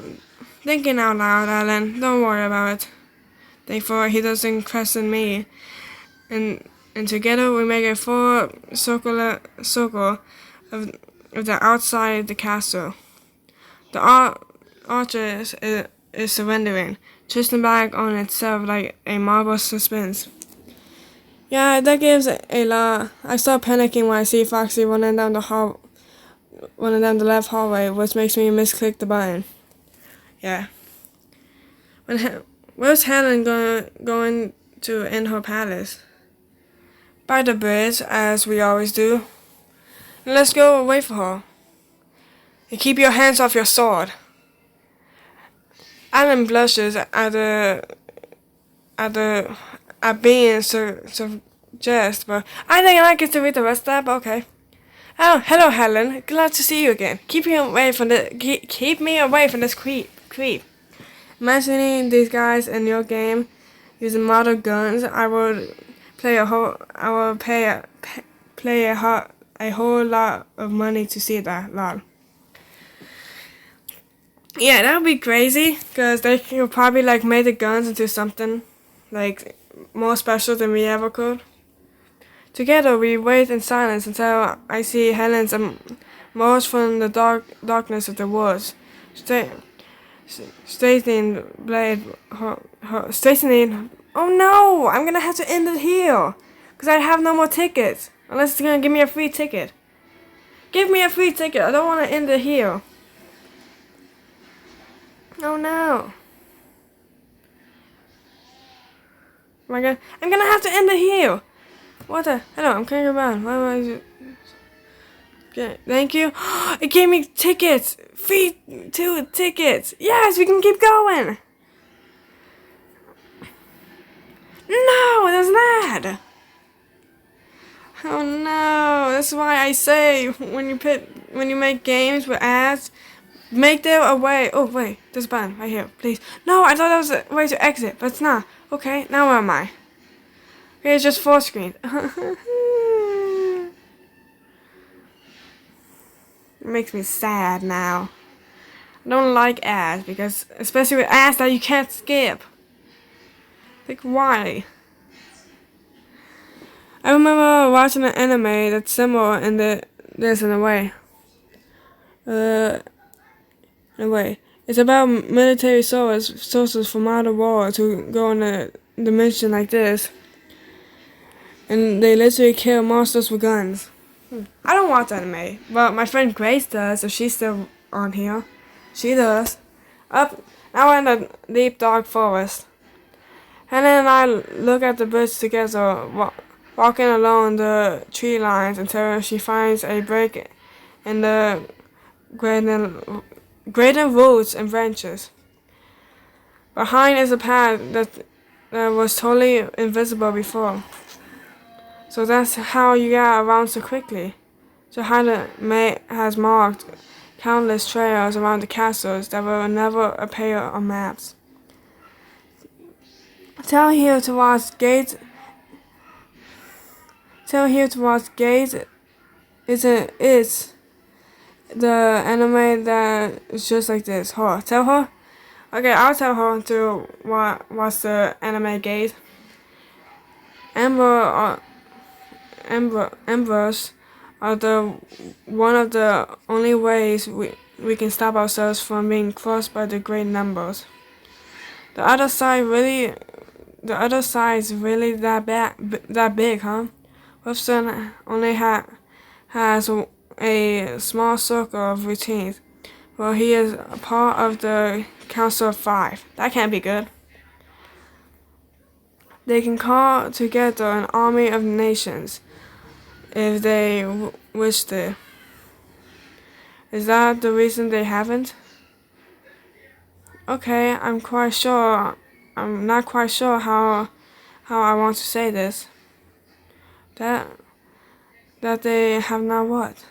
loud, Alan. Don't worry about it. Therefore, he doesn't question me. And together we make a full circle of the outside the castle. The archer is surrendering, twisting back on itself like a marble suspense. Yeah, that gives a lot. I start panicking when I see Foxy running down the left hallway, which makes me misclick the button. Yeah. Where's Helen going to in her palace? By the bridge, as we always do. Let's go away for her. And keep your hands off your sword. Alan blushes at being suggest, but I think I get to read the rest of that, but okay. Oh, hello Helen. Glad to see you again. Keep me away from this creep. Imagining these guys in your game using model guns, I would pay a whole lot of money to see that. Lol. Yeah, that would be crazy, because they could probably like make the guns into something like more special than we ever could. Together we wait in silence until I see Helen's emerge from the darkness of the woods, straightening blade. Straightening. Oh no! I'm gonna have to end it here, because I have no more tickets. Unless it's gonna give me a free ticket. Give me a free ticket. I don't want to end it here. Oh no. Oh my god. I'm gonna have to end it here. What the? Hello, I'm coming around. Why am I? Okay, thank you. It gave me tickets. Free 2 tickets. Yes, we can keep going. No, there's that. That's why I say when you make games with ads, make there a way. Oh wait, there's a button right here. Please. No, I thought that was a way to exit, but it's not. Okay, now where am I? Okay, it's just full screen. It makes me sad now. I don't like ads because, especially with ads that you can't skip. Like why? I remember watching an anime that's similar in this in a way. It's about military sources from outer world to go in a dimension like this, and they literally kill monsters with guns. I don't watch anime, but my friend Grace does, so she's still on here. She does. Up now we're in the deep dark forest. Hannah and I look at the birds together, walking along the tree lines until she finds a break in the grating roots and branches. Behind is a path that was totally invisible before. So that's how you got around so quickly. So Hannah has marked countless trails around the castles that will never appear on maps. Tell here towards gate is the anime that is just like this. Her. Tell her? Okay, I'll tell her to watch the anime gate. Embers are one of the only ways we can stop ourselves from being crushed by the great numbers. The other side's really that big, huh? Wolfson only has a small circle of routines. Well, he is a part of the Council of Five. That can't be good. They can call together an army of nations if they wish to. Is that the reason they haven't? Okay, I'm not quite sure how I want to say this. That they have not what?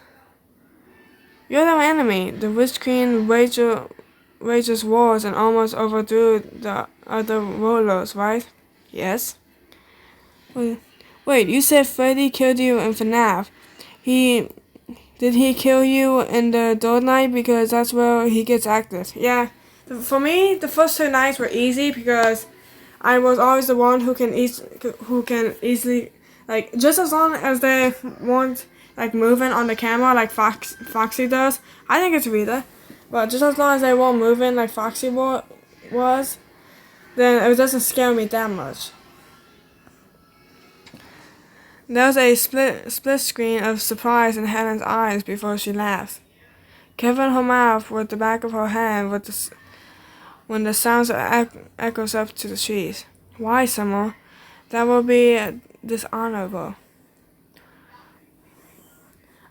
You're their enemy. The Witch Queen wages wars and almost overthrew the other rulers, right? Yes. Wait, you said Freddy killed you in FNAF. Did he kill you in the Dark Knight because that's where he gets active? Yeah. For me, the first two nights were easy because I was always the one who can easily, like, just as long as they weren't like moving on the camera like Foxy does. I think it's Rita, but just as long as they weren't moving like Foxy was, then it doesn't scare me that much. There was a split screen of surprise in Helen's eyes before she laughed, covering her mouth with the back of her hand when the sounds echoes up to the trees. Why, Summer? That would be dishonorable.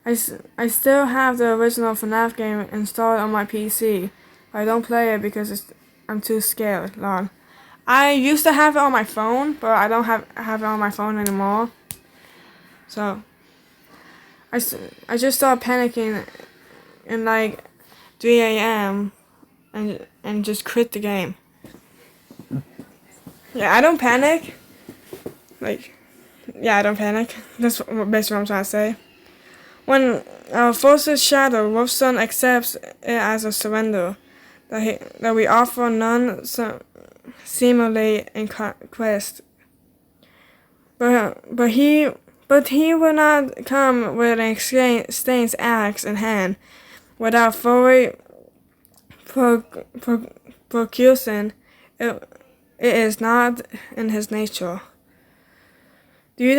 I still have the original FNAF game installed on my PC. I don't play it because I'm too scared. Lol. I used to have it on my phone, but I don't have it on my phone anymore. So I just started panicking in like 3 a.m. and just quit the game. Yeah, I don't panic. I don't panic. That's basically what I'm trying to say. When forces shadow, Wolfson accepts it as a surrender that we offer none seemingly in quest. But he will not come with an exchanged axe in hand without fully procuring. It is not in his nature. Do you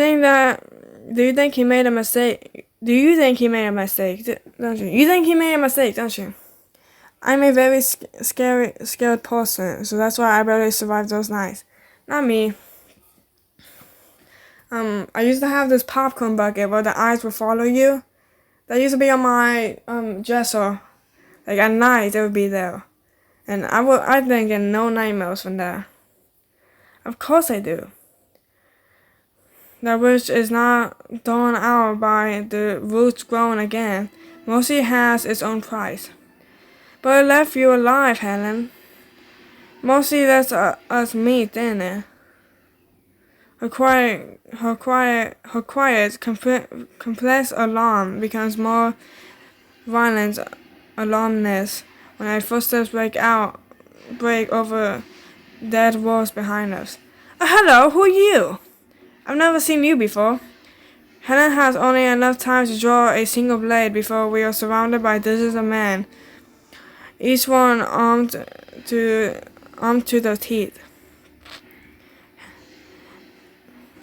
think he made a mistake? Do you think he made a mistake? Don't you? You think he made a mistake, don't you? I'm a very scared person, so that's why I barely survived those nights. Not me. I used to have this popcorn bucket where the eyes would follow you. That used to be on my dresser. Like at night, it would be there, and I didn't get no nightmares from that. Of course I do. that which is not torn out by the roots growing again, mostly has its own price. But it left you alive, Helen. Mostly lets us meet, didn't it? Her quiet, complex alarm becomes more violent alarmness when our footsteps break over dead walls behind us. Hello, who are you? I've never seen you before. Helen has only enough time to draw a single blade before we are surrounded by dozens of men, each one armed to the teeth.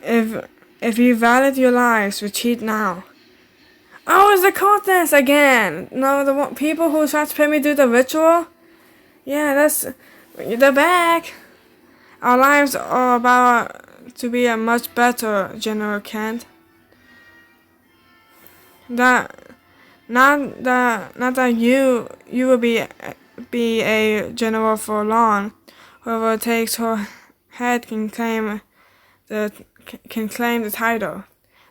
If you value your lives, retreat now. Oh, it's the cultists again! No, the people who tried to put me through the ritual? Yeah, they're back! Our lives are about to be a much better, General Kent. Not that you will be a general for long. Whoever takes her head can claim the title.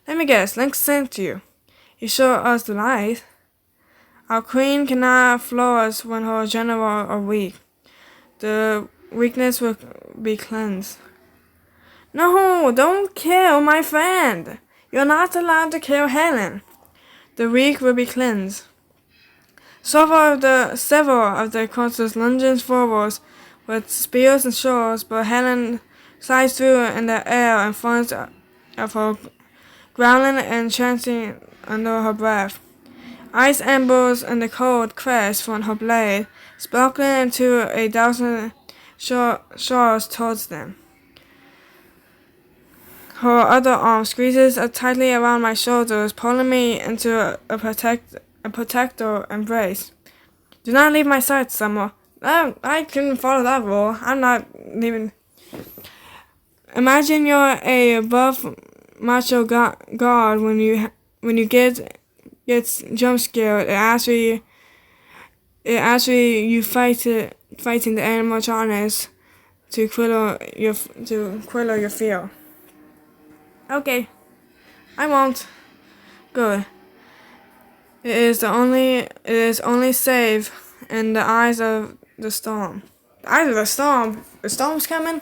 Let me guess, Link sent you. You show us the light. Our queen cannot floor us when her general are weak. The weakness will be cleansed. No, don't kill my friend. You're not allowed to kill Helen. The weak will be cleansed. Several of the cultists lunges forwards with spears and swords, but Helen slides through in the air in front of her, growling and chanting under her breath. Ice embers and the cold crest from her blade, sparkling into 1,000 shards towards them. Her other arm squeezes tightly around my shoulders, pulling me into a protector embrace. Do not leave my sight, Summer. I couldn't follow that rule. I'm not leaving. Imagine you're a buff macho god when you get jump scared. It actually you fighting the animatronics to quell your fear. Okay, I won't. Good. It is only safe in the eyes of the storm. The eyes of the storm? The storm's coming?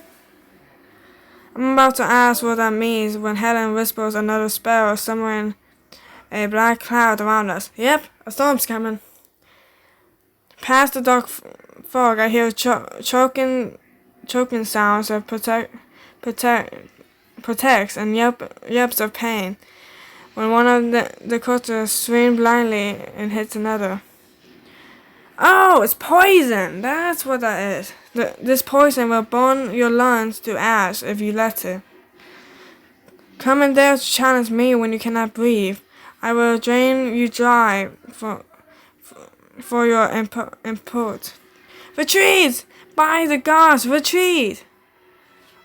I'm about to ask what that means when Helen whispers another spell somewhere in a black cloud around us. Yep, a storm's coming. Past the dark fog, I hear choking sounds of protects and yelps of pain when one of the cultists swings blindly and hits another. Oh, it's poison! That's what that is. This poison will burn your lungs to ash if you let it. Come and dare to challenge me when you cannot breathe. I will drain you dry for your import. Retreat! By the gods, retreat!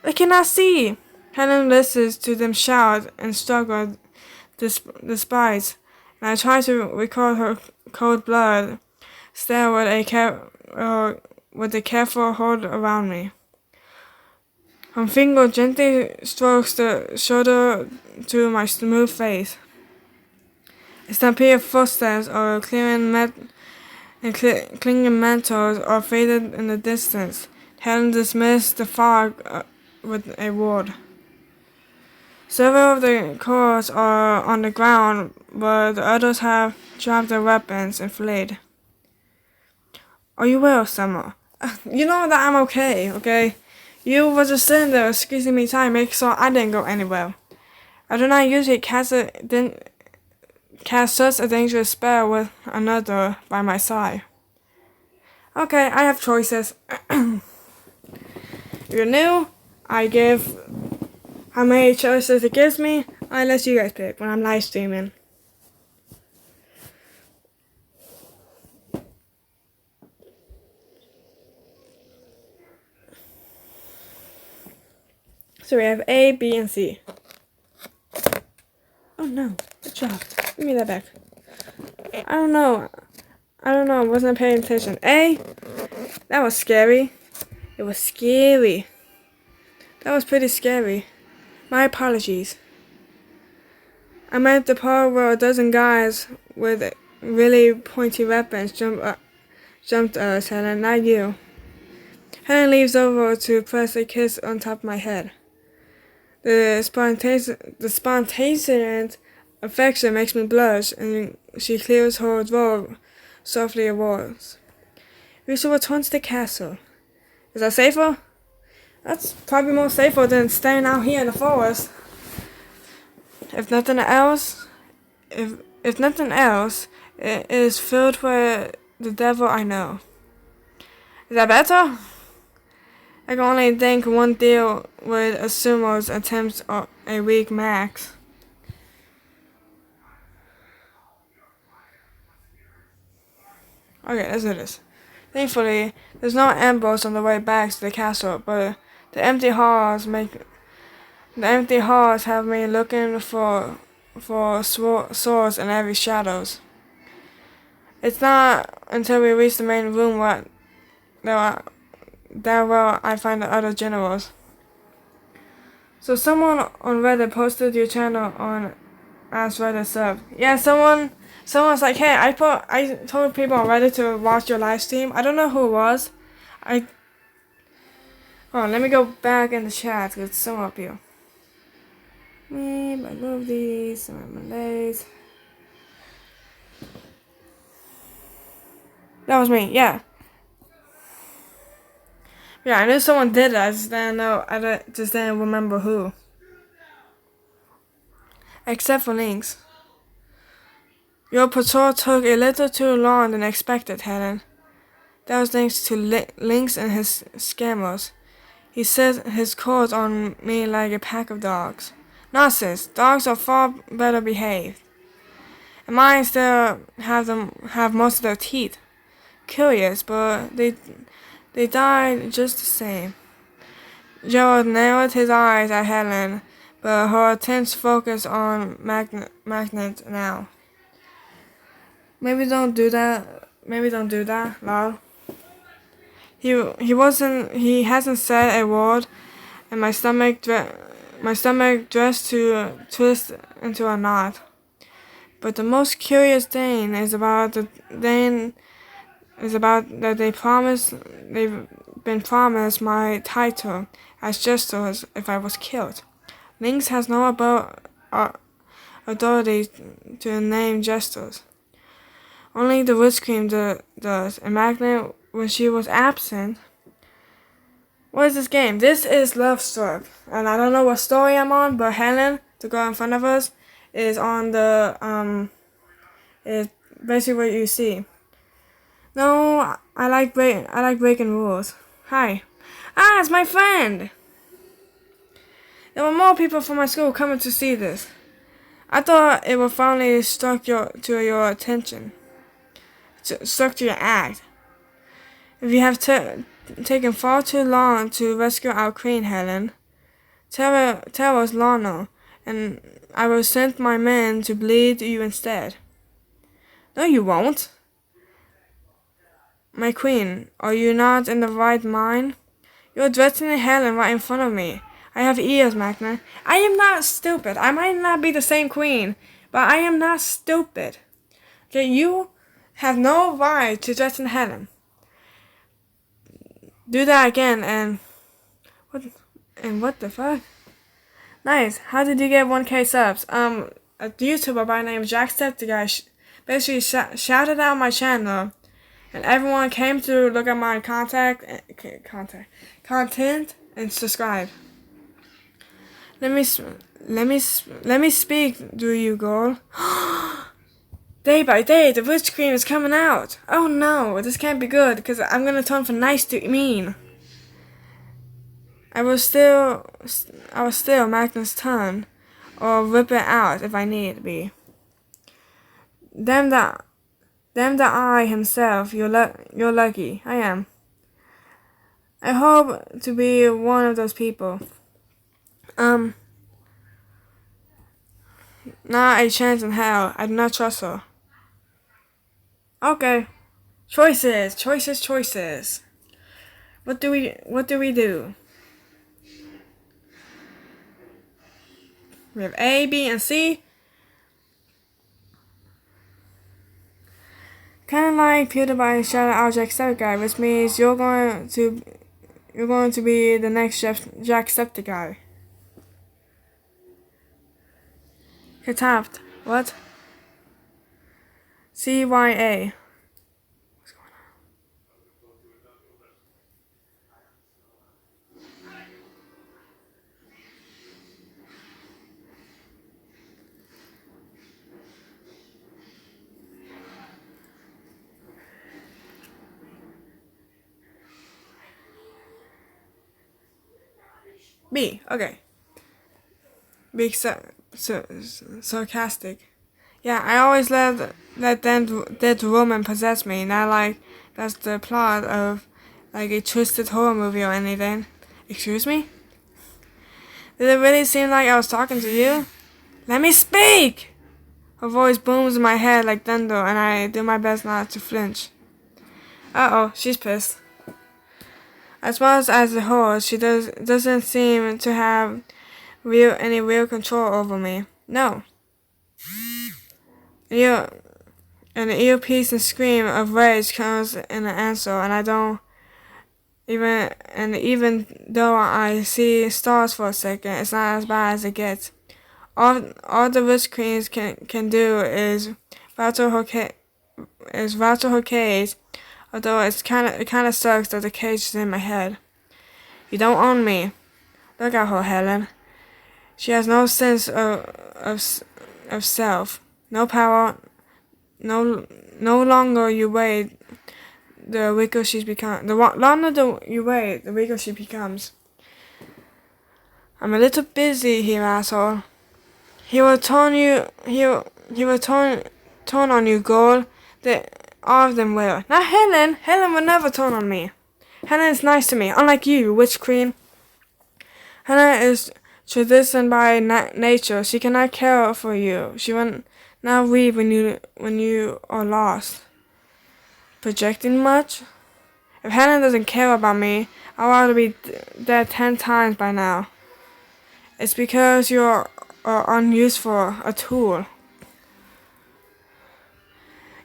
They cannot see. Helen listens to them shout and struggle despite, and I try to recall her cold blood stare with a careful hold around me. Her finger gently strokes the shoulder to my smooth face. A stampede of footsteps or clinging mantles are faded in the distance. Helen dismissed the fog with a word. Several of the cohorts are on the ground, but the others have dropped their weapons and fled. Are you well, Summer? You know that I'm okay? You were just sitting there squeezing me tight, making sure I didn't go anywhere. I do not usually cast such a dangerous spell with another by my side. Okay, I have choices. You're new, I give how many choices it gives me. I let you guys pick when I'm live streaming. So we have A, B, and C. Oh no, it dropped. Give me that back. I don't know. I wasn't paying attention. A? That was scary. It was scary. That was pretty scary. My apologies. I'm at the part where a dozen guys with really pointy weapons jumped us, Helen, not you. Helen leaves over to press a kiss on top of my head. The spontaneous affection makes me blush, and she clears her robe softly awards. We shall return to the castle. Is that safer? That's probably more safer than staying out here in the forest. If nothing else, it is filled with the devil I know. Is that better? I can only think one deal with a sumo's attempts a week max. Okay, let's do this. Thankfully, there's no ambush on the way back to the castle, but the empty halls have me looking for swords in every shadows. It's not until we reach the main room that I find the other generals. So someone on Reddit posted your channel on Ask Reddit Sub. Yeah, someone's like, hey, I told people on Reddit to watch your live stream. I don't know who it was. Hold on, let me go back in the chat because it's someone up here. I love these, some of my Malays. That was me, yeah. Yeah, I knew someone did it. I just didn't remember who. Except for Lynx. Your patrol took a little too long than expected, Helen. That was thanks to Lynx and his scammers. He set his course on me like a pack of dogs. Nonsense. Dogs are far better behaved. And mine still have most of their teeth. Curious, but they died just the same. Gerald narrowed his eyes at Helen, but her intense focus on Magnet now. Maybe don't do that, lol. He hasn't said a word, and my stomach dressed to twist into a knot. But the most curious thing is about that they've been promised my title as jesters if I was killed. Lynx has no authority to name jesters. Only the Witch Queen does, and Magnet, when she was absent. What is this game? This is Lovestruck, and I don't know what story I'm on, but Helen, the girl in front of us, is on the is basically what you see. No, I like breaking rules. Hi. Ah, it's my friend! There were more people from my school coming to see this. I thought it would finally struck to your attention. Stuck to your act. If you have taken far too long to rescue our queen, Helen, tell us Lana, and I will send my men to bleed you instead. No, you won't. My queen, are you not in the right mind? You're threatening Helen right in front of me. I have ears, Magna. I am not stupid. I might not be the same queen, but I am not stupid. Okay, you have no right to threaten Helen. Do that again, and what the fuck? Nice. How did you get 1K subs? A YouTuber by the name of Jacksepticeye basically shouted out my channel, and everyone came to look at my content and subscribe. Let me speak, do you, girl? Day by day, the Witch Queen is coming out. Oh no, this can't be good, because I'm gonna turn from nice to mean. I was still Magnus' turn, or rip it out if I need be. Damn the eye himself, you're lucky. I am. I hope to be one of those people. Not a chance in hell. I do not trust her. Okay. Choices. What do we do? We have A, B, and C. Kind of like PewDiePie Shadow Jacksepticeye, which means you're going to be the next Jacksepticeye. He tapped. What? CYA. What's going on? B. Okay. Be sarcastic. Yeah, I always let that woman possess me. Not like that's the plot of like a twisted horror movie or anything. Excuse me? Did it really seem like I was talking to you? Let me speak! Her voice booms in my head like thunder, and I do my best not to flinch. Uh-oh, she's pissed. As much as a whole, she doesn't seem to have any real control over me. No. An earpiece and scream of rage comes in an answer, and even though I see stars for a second, it's not as bad as it gets. All the witch queens can do is rattle her cage, although it kinda sucks that the cage is in my head. You don't own me. Look at her, Helen. She has no sense of self, no power. No longer you wait, the weaker she's become. The longer you wait, the weaker she becomes. I'm a little busy here, asshole. He will turn on you, girl. All of them will. Not Helen. Helen will never turn on me. Helen is nice to me, unlike you, witch queen. Helen is tradition by nature. She cannot care for you. She will not weep when you are lost. Projecting much? If Helen doesn't care about me, I ought to be dead 10 times by now. It's because you're unuseful, a tool.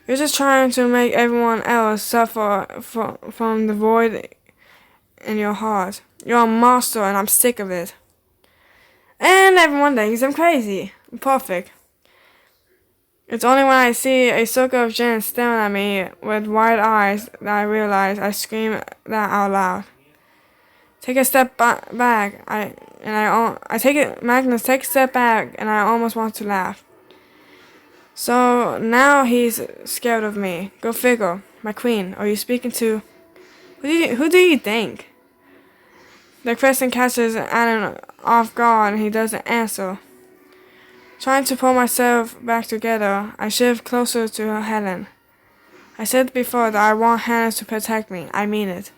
You're just trying to make everyone else suffer from the void in your heart. You're a monster, and I'm sick of it. And everyone thinks I'm crazy. Perfect. It's only when I see a circle of gents staring at me with wide eyes that I realize I scream that out loud. Take a step back. Magnus, take a step back, and I almost want to laugh. So now he's scared of me. Go figure. My queen, are you speaking to? Who do you think? The question catches Alan off guard, and he doesn't answer. Trying to pull myself back together, I shift closer to Helen. I said before that I want Hannah to protect me. I mean it.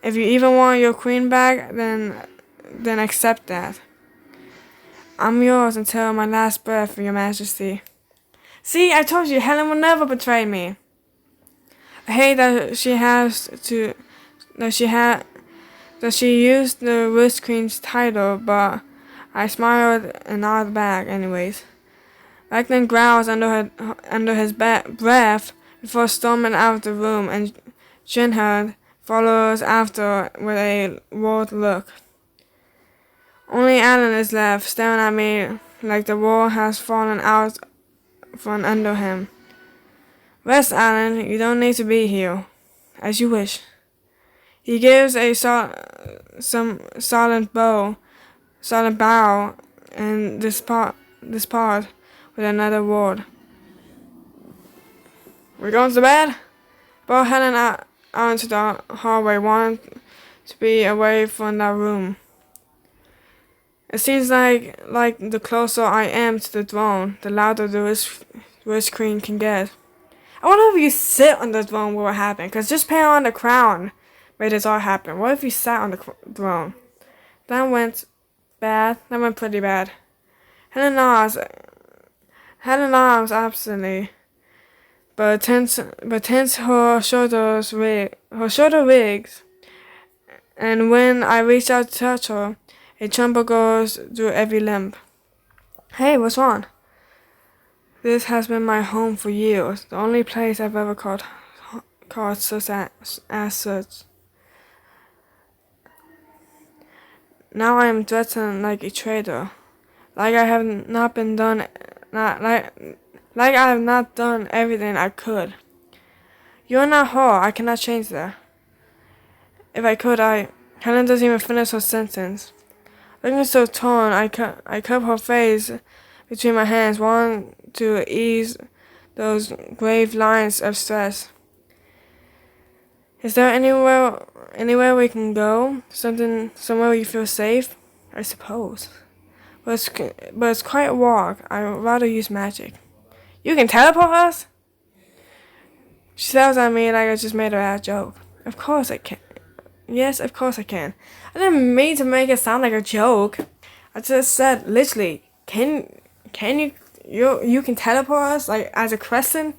If you even want your queen back, then accept that. I'm yours until my last breath, Your Majesty. See, I told you, Helen will never betray me. I hate that she used the Witch Queen's title, but I smiled and nodded back anyways. Ragnar growls under his breath before storming out of the room, and Jinherd follows after with a worried look. Only Alan is left, staring at me like the wall has fallen out from under him. Rest, Alan. You don't need to be here. As you wish. He gives a solid bow, and this part with another word. We're going to bed? Bow Helen out into the hallway, wanting to be away from that room. It seems like the closer I am to the throne, the louder the Witch Queen can get. I wonder if you sit on the throne, what would happen? Because just putting on the crown made this all happen. What if you sat on the throne? That went bad. That went pretty bad. Helen nods absently, but tense her shoulder wigs. And when I reach out to touch her, a tremble goes through every limb. Hey, what's wrong? This has been my home for years, the only place I've ever called such as such. Now I am threatened like a traitor, like I have not been done, not like I have not done everything I could. You are not her. I cannot change that. If I could, Helen doesn't even finish her sentence. Looking so torn, I cup her face between my hands, wanting to ease those grave lines of stress. Is there anywhere we can go? Somewhere you feel safe? I suppose. But it's quite a walk. I'd rather use magic. You can teleport us? She stares at me like I just made her a joke. Of course I can. Yes, of course I can. I didn't mean to make it sound like a joke. I just said literally, can you can teleport us like as a question?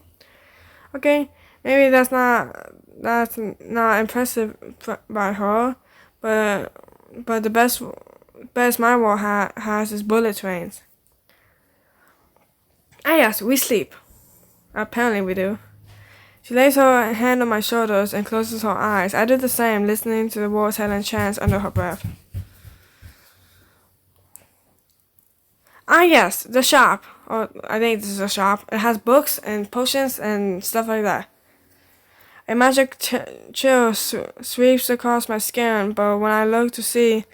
Okay, maybe that's not impressive by her, but the best my world has is bullet trains. Ah yes, we sleep. Apparently we do. She lays her hand on my shoulders and closes her eyes. I do the same, listening to the words Helen chants under her breath. Ah yes, the shop. Or I think this is a shop. It has books and potions and stuff like that. A magic chill sweeps across my skin, but when I look to see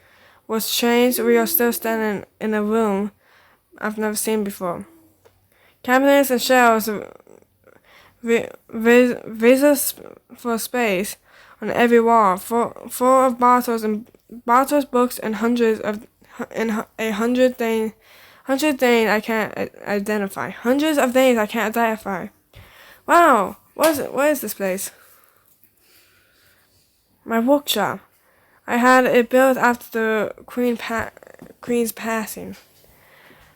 what's changed, we are still standing in a room I've never seen before. Cabinets and shelves visas for space on every wall, full of bottles, books, and hundred things I can't identify. Hundreds of things I can't identify. Wow, what is this place? My workshop. I had it built after the Queen's passing.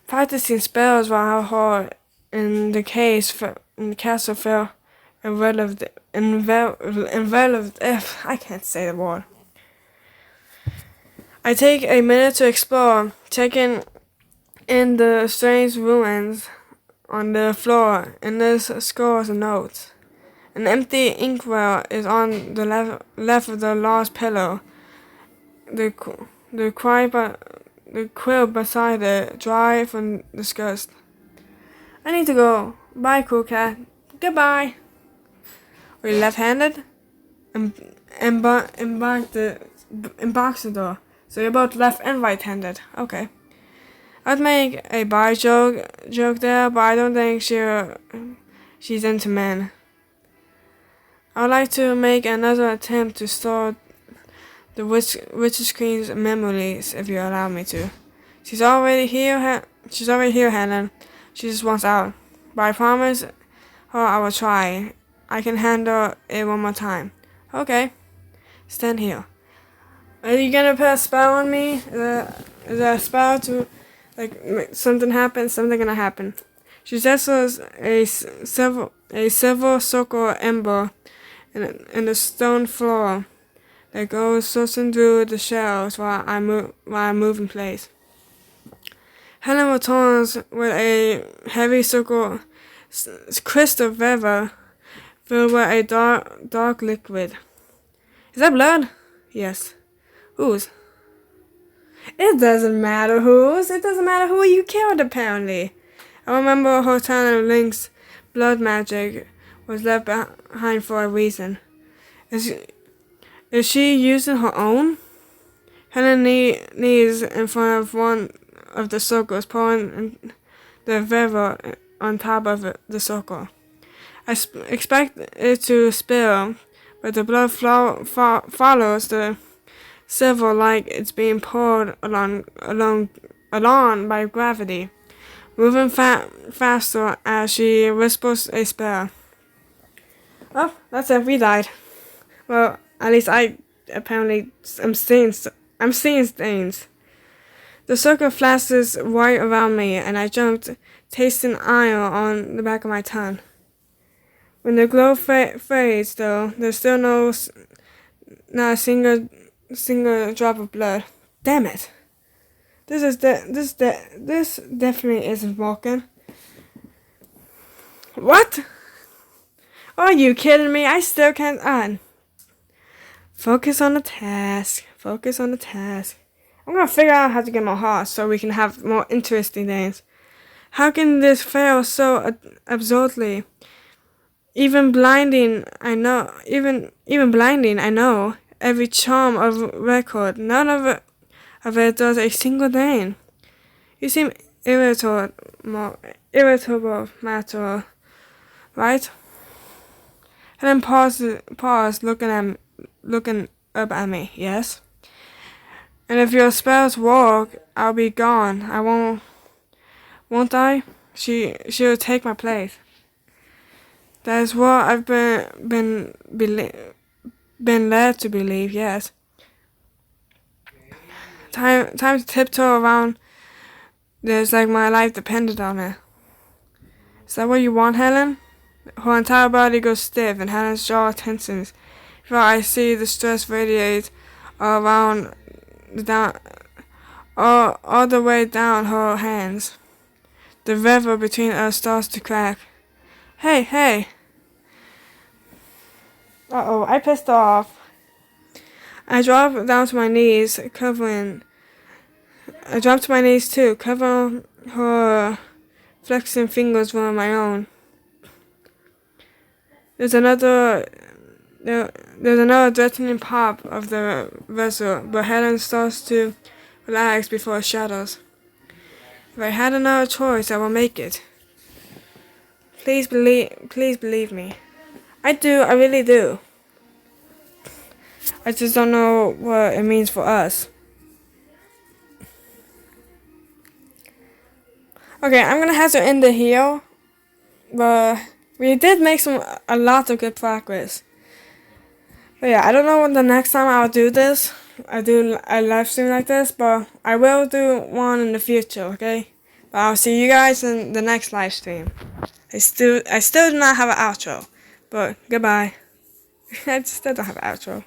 Practicing spells while her in the castle fell enveloped. I can't say the word. I take a minute to explore, taking in the strange ruins on the floor, and there's scores of notes. An empty inkwell is on the left of the large pillow. The quill beside it, dry from disgust. I need to go. Bye, cool cat. Goodbye. Are you left-handed? Embark the door. So you're both left and right-handed. Okay. I'd make a bye joke there, but I don't think she's into men. I would like to make another attempt to store the Witch's Queen's memories, if you allow me to. She's already here, Helen. She just wants out. But I promise her I will try. I can handle it one more time. Okay. Stand here. Are you gonna put a spell on me? Is there a spell to, like, something happens? Something gonna happen. She gestures a silver circle ember in the stone floor that goes sourcing through the shells while I move in place. Helen returns with a heavy circle crystal river filled with a dark liquid. Is that blood? Yes. Whose? It doesn't matter whose. It doesn't matter who you killed, apparently. I remember her telling Link's blood magic was left behind for a reason. Is she using her own? Helen knees in front of one of the circles, pouring the river on top of the circle. I expect it to spill, but the blood follows the silver like it's being poured along by gravity, moving faster as she whispers a spell. Oh, that's it. We died. Well, at least I'm seeing stains. The circle flashes white around me, and I jumped, tasting iron on the back of my tongue. When the glow fades, though, there's still not a single drop of blood. Damn it! This definitely isn't walking. What? Are you kidding me? I still can't on. Focus on the task. Focus on the task. I'm gonna figure out how to get more hearts so we can have more interesting things. How can this fail so absurdly? Even blinding, I know. Even blinding, I know. Every charm of record, none of it does a single thing. You seem irritable, matter, right? And then pause, looking up at me. Yes. And if your spells work, I'll be gone. I won't I? She'll take my place. That is what I've been led to believe. Yes. Time to tiptoe around. There's like my life depended on it. Is that what you want, Helen? Her entire body goes stiff and Helen's jaw tensens. Before I see the stress radiate around all the way down her hands. The river between us starts to crack. Hey. Uh-oh, I pissed off. I drop down to my knees, I drop to my knees too, covering her flexing fingers with my own. There's another threatening pop of the vessel, but Helen starts to relax before it shatters. If I had another choice, I will make it. Please believe me. I do, I really do. I just don't know what it means for us. Okay, I'm gonna have to end it here, but we did make a lot of good progress. But yeah, I don't know when the next time I'll do this. I do a live stream like this, but I will do one in the future, okay? But I'll see you guys in the next live stream. I still do not have an outro, but goodbye. I still don't have an outro.